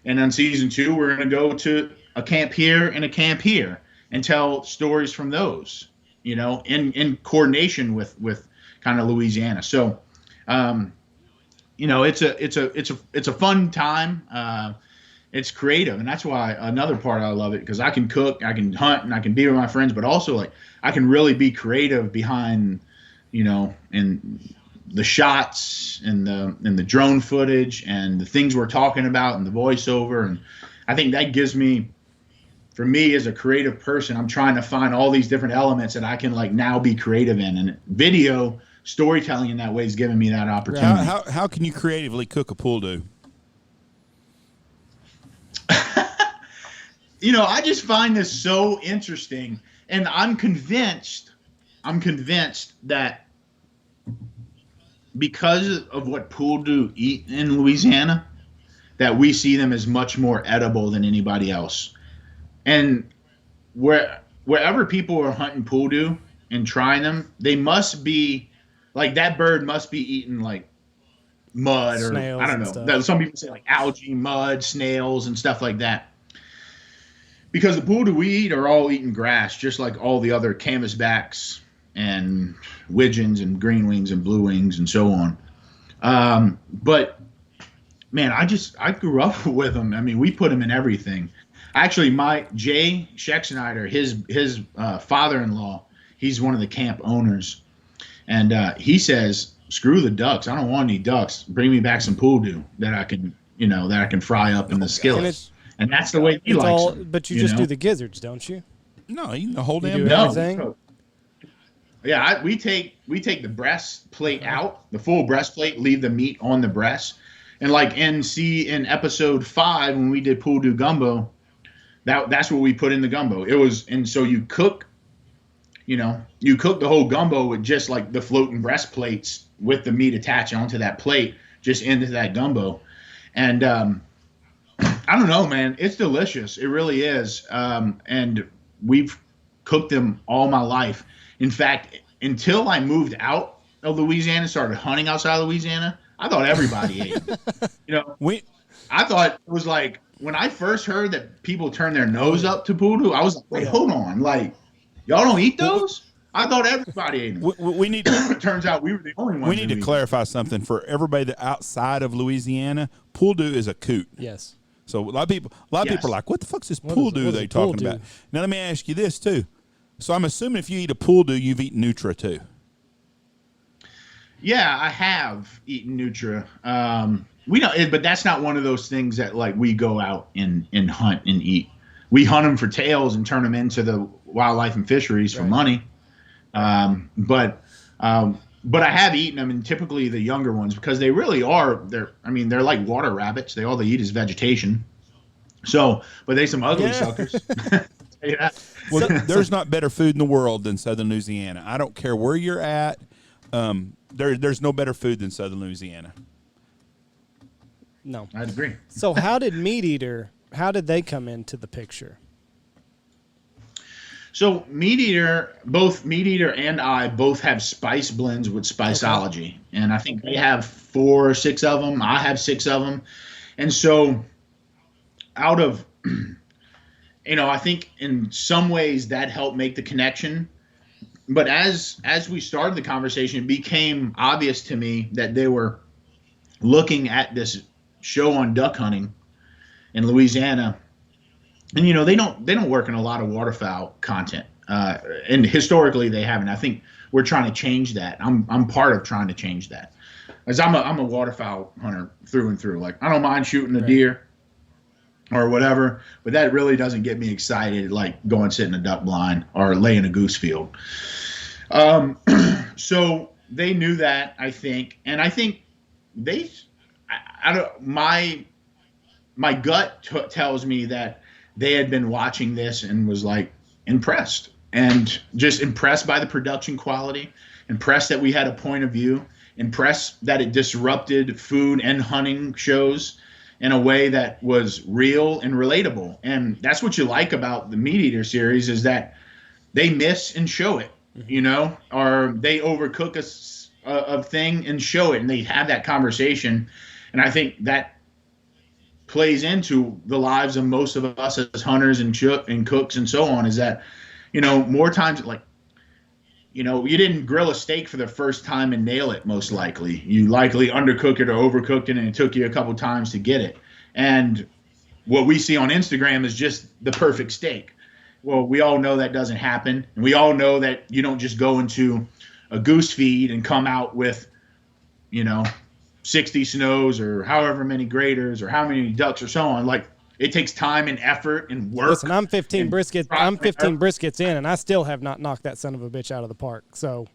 And on season 2, we're going to go to a camp here and a camp here and tell stories from those, in coordination with kind of Louisiana. So, it's a fun time. It's creative. And that's why another part I love it, because I can cook, I can hunt, and I can be with my friends, but also like I can really be creative behind, and the shots and the drone footage and the things we're talking about and the voiceover. And I think that gives me, for me as a creative person, I'm trying to find all these different elements that I can like now be creative in. And video storytelling in that way is giving me that opportunity. How can you creatively cook a pouldu? I just find this so interesting, and I'm convinced that because of what pouldu eat in Louisiana, that we see them as much more edible than anybody else. And wherever people are hunting pouldu and trying them, they must be like, that bird must be eating like mud, or snails, I don't know. Some people say like algae, mud, snails, and stuff like that. Because the pouldu we eat are all eating grass, just like all the other canvasbacks and widgeons and green wings and blue wings and so on. But man, I grew up with them. I mean, we put them in everything. Actually, my Jay Schexnayder, his father-in-law, he's one of the camp owners, and he says, "Screw the ducks. I don't want any ducks. Bring me back some pouldu that I can fry up in the skillet." And that's the way he likes them. But you just do the gizzards, don't you? No, you can the whole damn do everything. No. Yeah, we take the breast plate out, the full breastplate, leave the meat on the breast. And like in episode 5, when we did pouldu gumbo, that's what we put in the gumbo. It was, and so you cook the whole gumbo with just like the floating breast plates with the meat attached onto that plate, just into that gumbo. And I don't know, man, it's delicious. It really is. And we've cooked them all my life. In fact, until I moved out of Louisiana, started hunting outside of Louisiana, I thought everybody ate them. I thought it was like, when I first heard that people turn their nose up to poodle, I was like, wait, hold on. Like, y'all don't eat those? I thought everybody ate them. We need to, it turns out we were the only ones. We need to clarify something for everybody that outside of Louisiana. Poodle is a coot. Yes. So a lot of people are like, what the fuck's this poodle they talking about? Now let me ask you this too. So I'm assuming if you eat a poodle, you've eaten Nutra too. Yeah, I have eaten Nutra. We don't, but that's not one of those things that like we go out and hunt and eat. We hunt them for tails and turn them into the wildlife and fisheries for money. But I have eaten them, and typically the younger ones, because they really are. They're like water rabbits. All they eat is vegetation. So, but they some ugly suckers. Yeah. Well, there's not better food in the world than Southern Louisiana. I don't care where you're at. There's no better food than Southern Louisiana. No, I'd agree. So how did how did they come into the picture? So both Meat Eater and I both have spice blends with Spiceology. Okay. And I think they have 4 or 6 of them. I have 6 of them. And so out of, I think in some ways that helped make the connection. But as we started the conversation, it became obvious to me that they were looking at this show on duck hunting in Louisiana. And they don't work in a lot of waterfowl content, and historically they haven't. I think we're trying to change that. I'm part of trying to change that, as I'm a waterfowl hunter through and through. Like, I don't mind shooting a deer or whatever, but that really doesn't get me excited like go and sit in a duck blind or lay in a goose field. So they knew that, I think, and I think my gut tells me that they had been watching this and was like impressed, and just impressed by the production quality, impressed that we had a point of view, impressed that it disrupted food and hunting shows in a way that was real and relatable. And that's what you like about the Meat Eater series, is that they miss and show it, or they overcook a thing and show it, and they have that conversation. And I think that plays into the lives of most of us as hunters and cooks and so on, is that, more times, like, you didn't grill a steak for the first time and nail it, most likely. You likely undercooked it or overcooked it, and it took you a couple times to get it. And what we see on Instagram is just the perfect steak. Well, we all know that doesn't happen. And we all know that you don't just go into a goose feed and come out with, 60 snows or however many graders or how many ducks or so on. Like, it takes time and effort and work. Listen, I'm 15 briskets in, and I still have not knocked that son of a bitch out of the park. So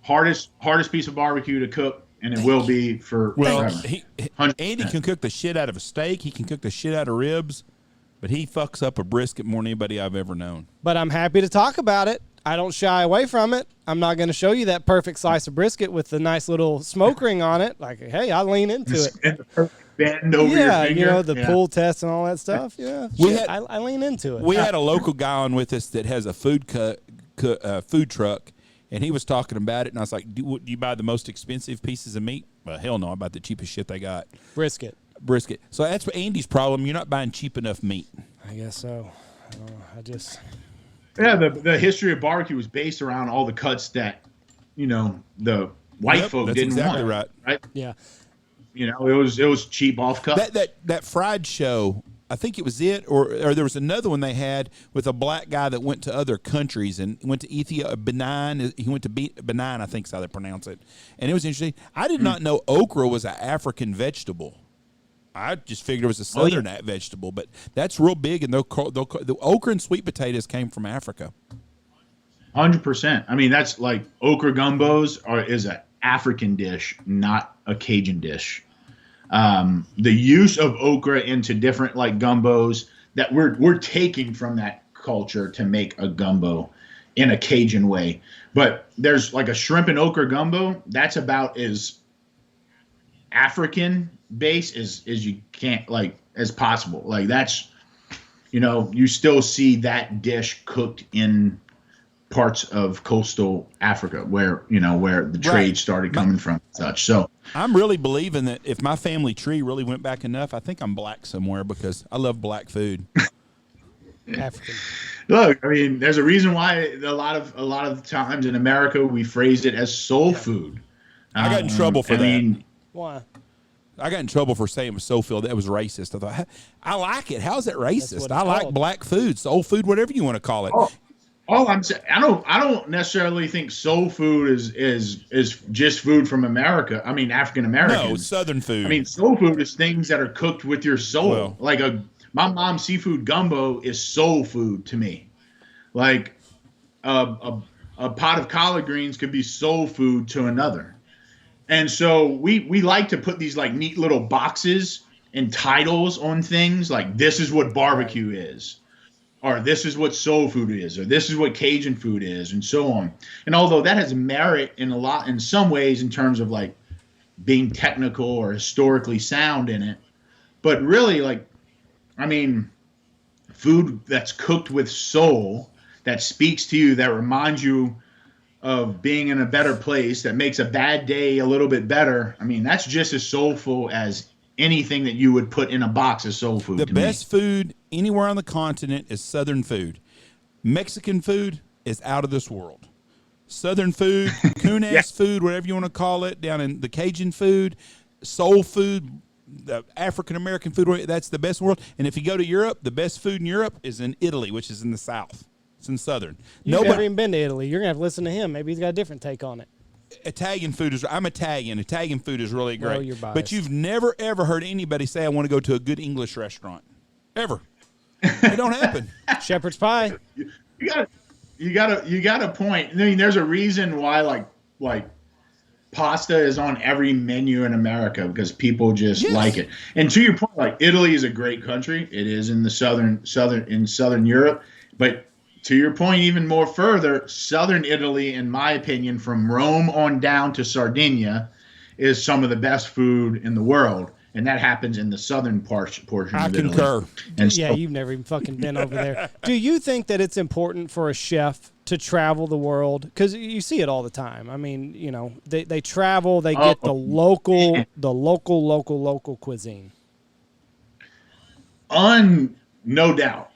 hardest piece of barbecue to cook, and it will be for forever. Andy can cook the shit out of a steak. He can cook the shit out of ribs, but he fucks up a brisket more than anybody I've ever known. But I'm happy to talk about it. I don't shy away from it. I'm not going to show you that perfect slice of brisket with the nice little smoke ring on it. Like, hey, I lean into it. And the perfect bend over your finger. The pull test and all that stuff. Yeah, I lean into it. We had a local guy on with us that has a food truck, and he was talking about it, and I was like, do you buy the most expensive pieces of meat? Well, hell no, I buy the cheapest shit they got. Brisket. So that's Andy's problem. You're not buying cheap enough meat. I guess so. I don't know. Yeah, the history of barbecue was based around all the cuts that, the white folk didn't exactly want. Right? Yeah. It was cheap off cut. That fried show, I think it was it, or there was another one they had with a black guy that went to other countries and went to Ethiopia, Benin. He went to Benin, I think is how they pronounce it. And it was interesting. I did not know okra was an African vegetable. I just figured it was a southern vegetable, but that's real big, and the okra and sweet potatoes came from Africa. 100%. I mean, that's like okra gumbos is an African dish, not a Cajun dish. The use of okra into different like gumbos, that we're taking from that culture to make a gumbo in a Cajun way. But there's like a shrimp and okra gumbo that's about as African base as you can't like as possible. Like that's, you still see that dish cooked in parts of coastal Africa where the trade started coming from and such. So I'm really believing that if my family tree really went back enough, I think I'm black somewhere because I love black food. African. Look, I mean, there's a reason why a lot of times in America we phrase it as soul food. I got in trouble for that. Why? I got in trouble for saying it was soul food. That was racist. I thought, I like it. How's it racist? I like black food, soul food, whatever you want to call it. All I'm saying, I don't necessarily think soul food is just food from America. I mean, African Americans. No, Southern food. I mean, soul food is things that are cooked with your soul. Well, my mom's seafood gumbo is soul food to me. Like a pot of collard greens could be soul food to another. And so we like to put these like neat little boxes and titles on things like this is what barbecue is, or this is what soul food is, or this is what Cajun food is, and so on. And although that has merit in some ways in terms of like being technical or historically sound in it, but really food that's cooked with soul, that speaks to you, that reminds you of being in a better place, that makes a bad day a little bit better. I mean, that's just as soulful as anything that you would put in a box of soul food. The best food anywhere on the continent is Southern food. Mexican food is out of this world. Southern food, coon-ass food, whatever you want to call it, down in the Cajun food, soul food, the African-American food, that's the best in the world. And if you go to Europe, the best food in Europe is in Italy, which is in the south. It's in southern. You've never even been to Italy. You're going to have to listen to him. Maybe he's got a different take on it. Italian food is, I'm Italian. Italian food is really great. Well, you're biased. But you've never, ever heard anybody say, I want to go to a good English restaurant. Ever. It don't happen. Shepherd's pie. You got a point. I mean, there's a reason why like pasta is on every menu in America because people just like it. And to your point, like Italy is a great country. It is in the southern Europe, but to your point, even more further, southern Italy, in my opinion, from Rome on down to Sardinia, is some of the best food in the world, and that happens in the southern portion of Italy. I concur. And you've never even fucking been over there. Do you think that it's important for a chef to travel the world? Because you see it all the time. I mean, they travel, they get the local cuisine. No doubt.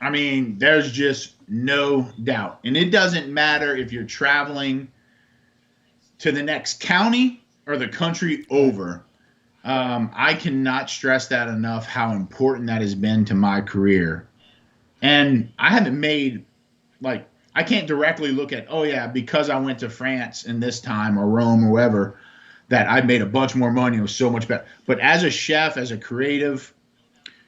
I mean, there's just no doubt. And it doesn't matter if you're traveling to the next county or the country over. I cannot stress that enough, how important that has been to my career. And I haven't made, I can't directly look at, because I went to France in this time or Rome or wherever, that I made a bunch more money. It was so much better. But as a chef, as a creative,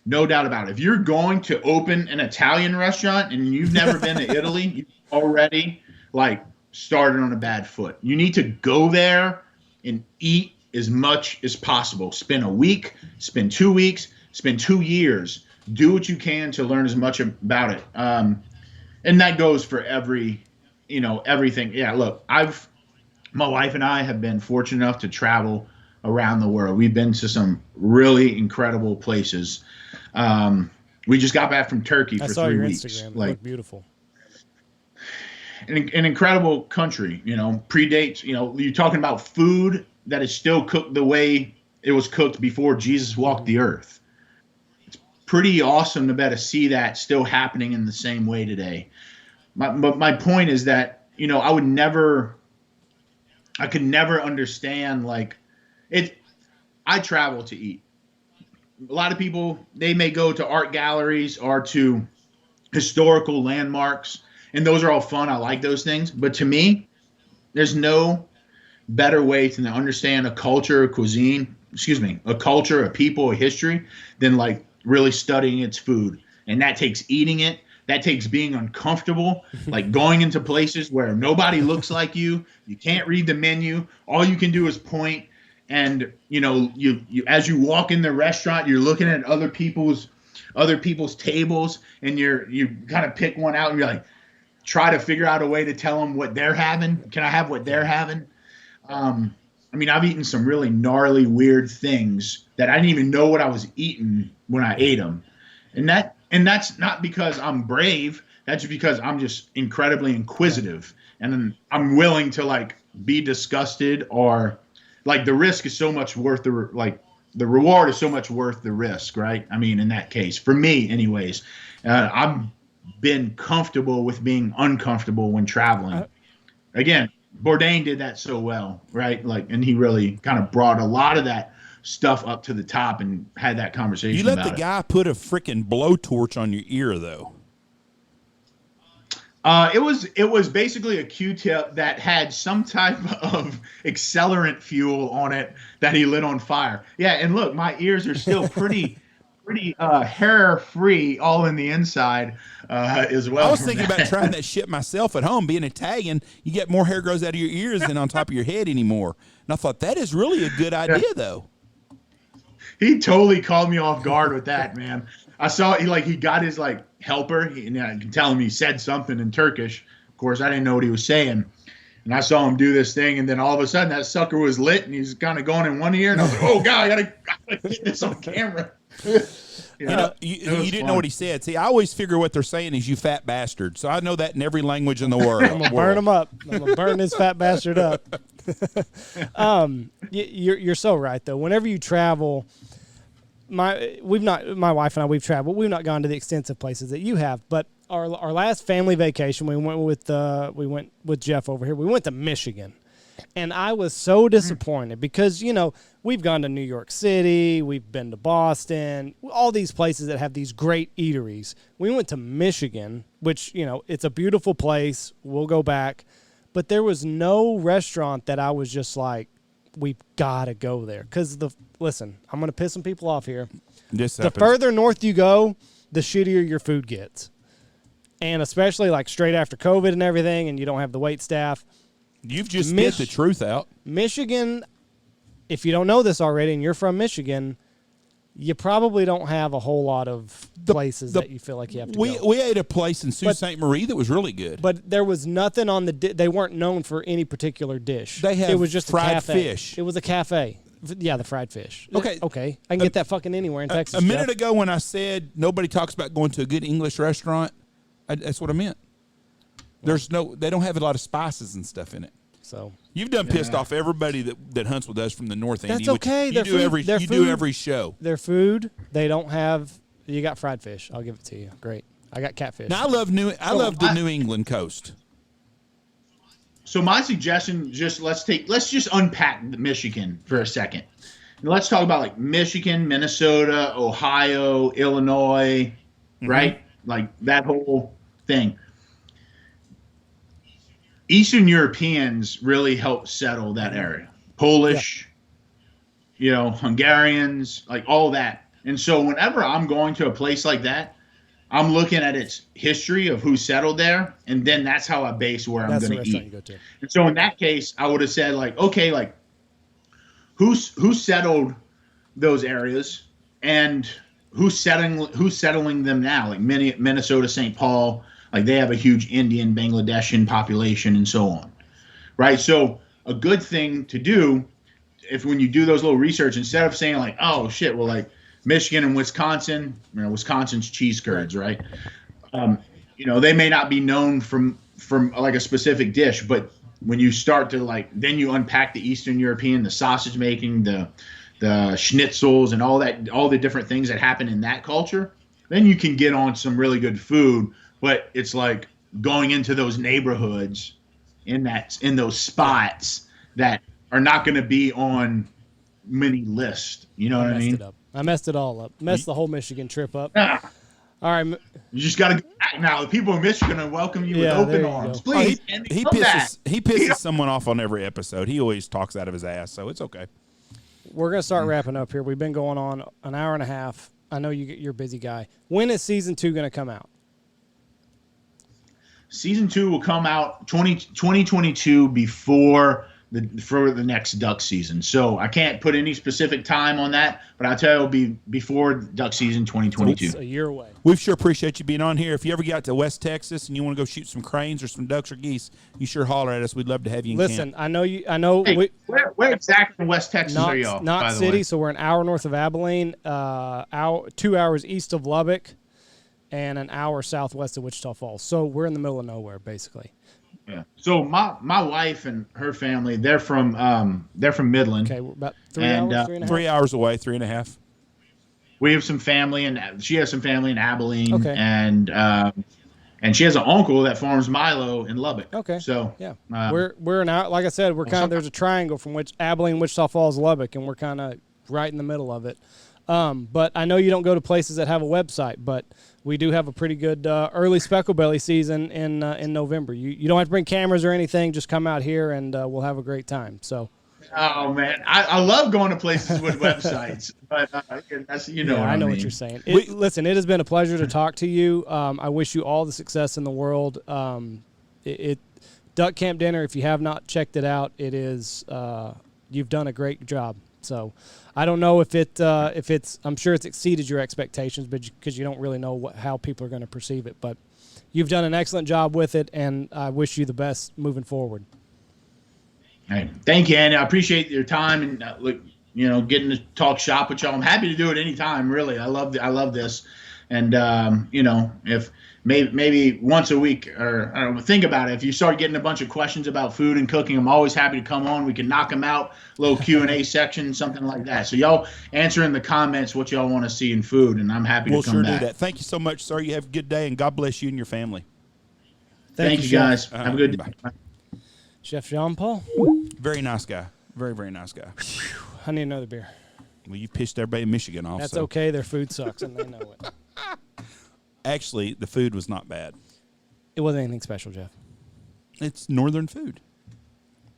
no doubt about it. If you're going to open an Italian restaurant and you've never been to Italy, you've already started on a bad foot. You need to go there and eat as much as possible. Spend a week, spend 2 weeks, spend 2 years. Do what you can to learn as much about it. And that goes for everything. Yeah, look, my wife and I have been fortunate enough to travel around the world. We've been to some really incredible places. We just got back from Turkey for 3 weeks. I saw your Instagram. It looked beautiful. An incredible country, predates, you're talking about food that is still cooked the way it was cooked before Jesus walked the earth. It's pretty awesome to be able to see that still happening in the same way today. My point is that, I could never understand I travel to eat. A lot of people, they may go to art galleries or to historical landmarks, and those are all fun. I like those things. But to me, there's no better way to understand a culture, a culture, a people, a history, than really studying its food. And that takes eating it. That takes being uncomfortable, going into places where nobody looks like you. You can't read the menu. All you can do is point. And, you as you walk in the restaurant, you're looking at other people's other people's tables, and you kind of pick one out and you're like, try to figure out a way to tell them what they're having. Can I have what they're having? I mean, I've eaten some really gnarly, weird things that I didn't even know what I was eating when I ate them. And that's not because I'm brave. That's because I'm just incredibly inquisitive, and I'm willing to like be disgusted, or like the risk is so much worth the reward is so much worth the risk, right? I mean, in that case, for me, anyways, I've been comfortable with being uncomfortable when traveling. Again, Bourdain did that so well, right? Like, and he really kind of brought a lot of that stuff up to the top and had that conversation. You let the guy put a freaking blowtorch on your ear, though. It was basically a Q-tip that had some type of accelerant fuel on it that he lit on fire. Yeah, and look, my ears are still pretty hair free, all in the inside as well. I was thinking about trying that shit myself at home. Being Italian, you get more hair grows out of your ears than on top of your head anymore. And I thought that is really a good idea, though. He totally caught me off guard with that, man. I saw he got his like helper, and I can tell him he said something in Turkish. Of course, I didn't know what he was saying, and I saw him do this thing, and then all of a sudden that sucker was lit, and he's kind of going in one ear, and I was like, "Oh God, I gotta get this on camera." You didn't know what he said. See, I always figure what they're saying is "you fat bastard," so I know that in every language in the world. I'm gonna burn him up. I'm gonna burn this fat bastard up. You're so right though. Whenever you travel, my wife and I, we've traveled. We've not gone to the extensive places that you have, but our last family vacation, we went with Jeff over here. We went to Michigan, and I was so disappointed because we've gone to New York City, we've been to Boston, all these places that have these great eateries. We went to Michigan, which it's a beautiful place. We'll go back, but there was no restaurant that I was just like, we've got to go there. Because listen, I'm going to piss some people off here. The further north you go, the shittier your food gets. And especially like straight after COVID and everything, and you don't have the wait staff. You've just spit the truth out. Michigan, if you don't know this already and you're from Michigan, you probably don't have a whole lot of places that you feel like you have to go. We ate a place in Sault Ste. Marie that was really good. But there was nothing on they weren't known for any particular dish. It was just fried a cafe. Fish. It was a cafe. Yeah, the fried fish. Okay. I can get that fucking anywhere in Texas. A minute ago when I said nobody talks about going to a good English restaurant, that's what I meant. They don't have a lot of spices and stuff in it. So you've done pissed off everybody that hunts with us from the north, Andy. That's okay. You do every show. Their food, they don't have. You got fried fish. I'll give it to you. Great. I got catfish. Now I love the New England coast. So my suggestion, let's just unpack Michigan for a second. And let's talk about like Michigan, Minnesota, Ohio, Illinois, right? Like that whole thing. Eastern Europeans really helped settle that area. Polish, Hungarians, like all that. And so whenever I'm going to a place like that, I'm looking at its history of who settled there, and then that's how I base where I'm going to eat. Go to. And so in that case, I would have said like, okay, like who settled those areas, and who's settling them now? Like Minnesota, St. Paul. Like they have a huge Indian, Bangladeshi population and so on, right? So a good thing to do when you do those little research, instead of saying like, oh shit, well like Michigan and Wisconsin, Wisconsin's cheese curds, right? They may not be known from like a specific dish, but when you start to then you unpack the Eastern European, the sausage making, the schnitzels and all the different things that happen in that culture, then you can get on some really good food. But it's like going into those neighborhoods in those spots that are not going to be on many lists. You know what I mean? I messed it all up. Messed the whole Michigan trip up. Ah. All right. You just got to go back now. The people in Michigan will welcome you with open arms. Please. He pisses someone off on every episode. He always talks out of his ass, so it's okay. We're going to start wrapping up here. We've been going on an hour and a half. I know you're a busy guy. When is season 2 going to come out? Season 2 will come out 2022 before for the next duck season. So I can't put any specific time on that, but I'll tell you it'll be before duck season 2022. It's a year away. We sure appreciate you being on here. If you ever get out to West Texas and you want to go shoot some cranes or some ducks or geese, you sure holler at us. We'd love to have you in Listen, camp. I know you. I know. Hey, where exactly in West Texas are y'all? Not by the city, way? so we're an hour north of Abilene, 2 hours east of Lubbock, and an hour southwest of Wichita Falls. So we're in the middle of nowhere, basically. Yeah. So my wife and her family, they're from Midland. Okay, we're about 3 And, hours, 3.5. 3 hours away, 3.5. We have some family, and she has some family in Abilene. Okay. And she has an uncle that farms Milo in Lubbock. Okay. So Yeah, um, we're an hour. Like I said, we're kind of there's a triangle from which Abilene, Wichita Falls, Lubbock, and we're kind of right in the middle of it. But I know you don't go to places that have a website, but we do have a pretty good early specklebelly season in November. You don't have to bring cameras or anything. Just come out here and we'll have a great time. So. Oh man, I love going to places with websites, but that's what I know mean. what you're saying. Listen, it has been a pleasure to talk to you. I wish you all the success in the world. Duck Camp Dinner, if you have not checked it out, it is you've done a great job. So I don't know if it's I'm sure it's exceeded your expectations, but because you don't really know how people are going to perceive it. But you've done an excellent job with it, and I wish you the best moving forward. Hey, thank you, Andy. I appreciate your time and getting to talk shop with y'all. I'm happy to do it anytime. Really, I love this, and if maybe once a week or I don't know, think about it. If you start getting a bunch of questions about food and cooking, I'm always happy to come on. We can knock them out, little Q&A section, something like that. So y'all answer in the comments what y'all want to see in food, and I'm happy to come We'll back. sure do that. Thank you so much, sir. You have a good day, and God bless you and your family. Thank you, guys. Have a good day. Chef Jean-Paul. Very nice guy. Very, very nice guy. I need another beer. Well, you pissed everybody in Michigan off. That's so. okay. Their food sucks, and they know it. Actually, the food was not bad. It wasn't anything special, Jeff. It's northern food.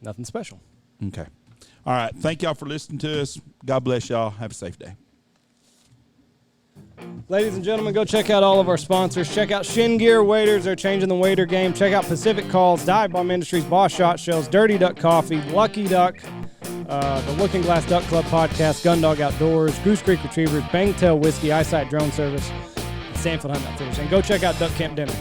Nothing special. Okay. All right. Thank y'all for listening to us. God bless y'all. Have a safe day. Ladies and gentlemen, go check out all of our sponsors. Check out Shin Gear Waiters. They're changing the waiter game. Check out Pacific Calls, Dive Bomb Industries, Boss Shot Shells, Dirty Duck Coffee, Lucky Duck, the Looking Glass Duck Club Podcast, Gundog Outdoors, Goose Creek Retrievers, Bangtail Whiskey, Eyesight Drone Service, Stanfield Andy Shaver. And go check out Duck Camp Dinner.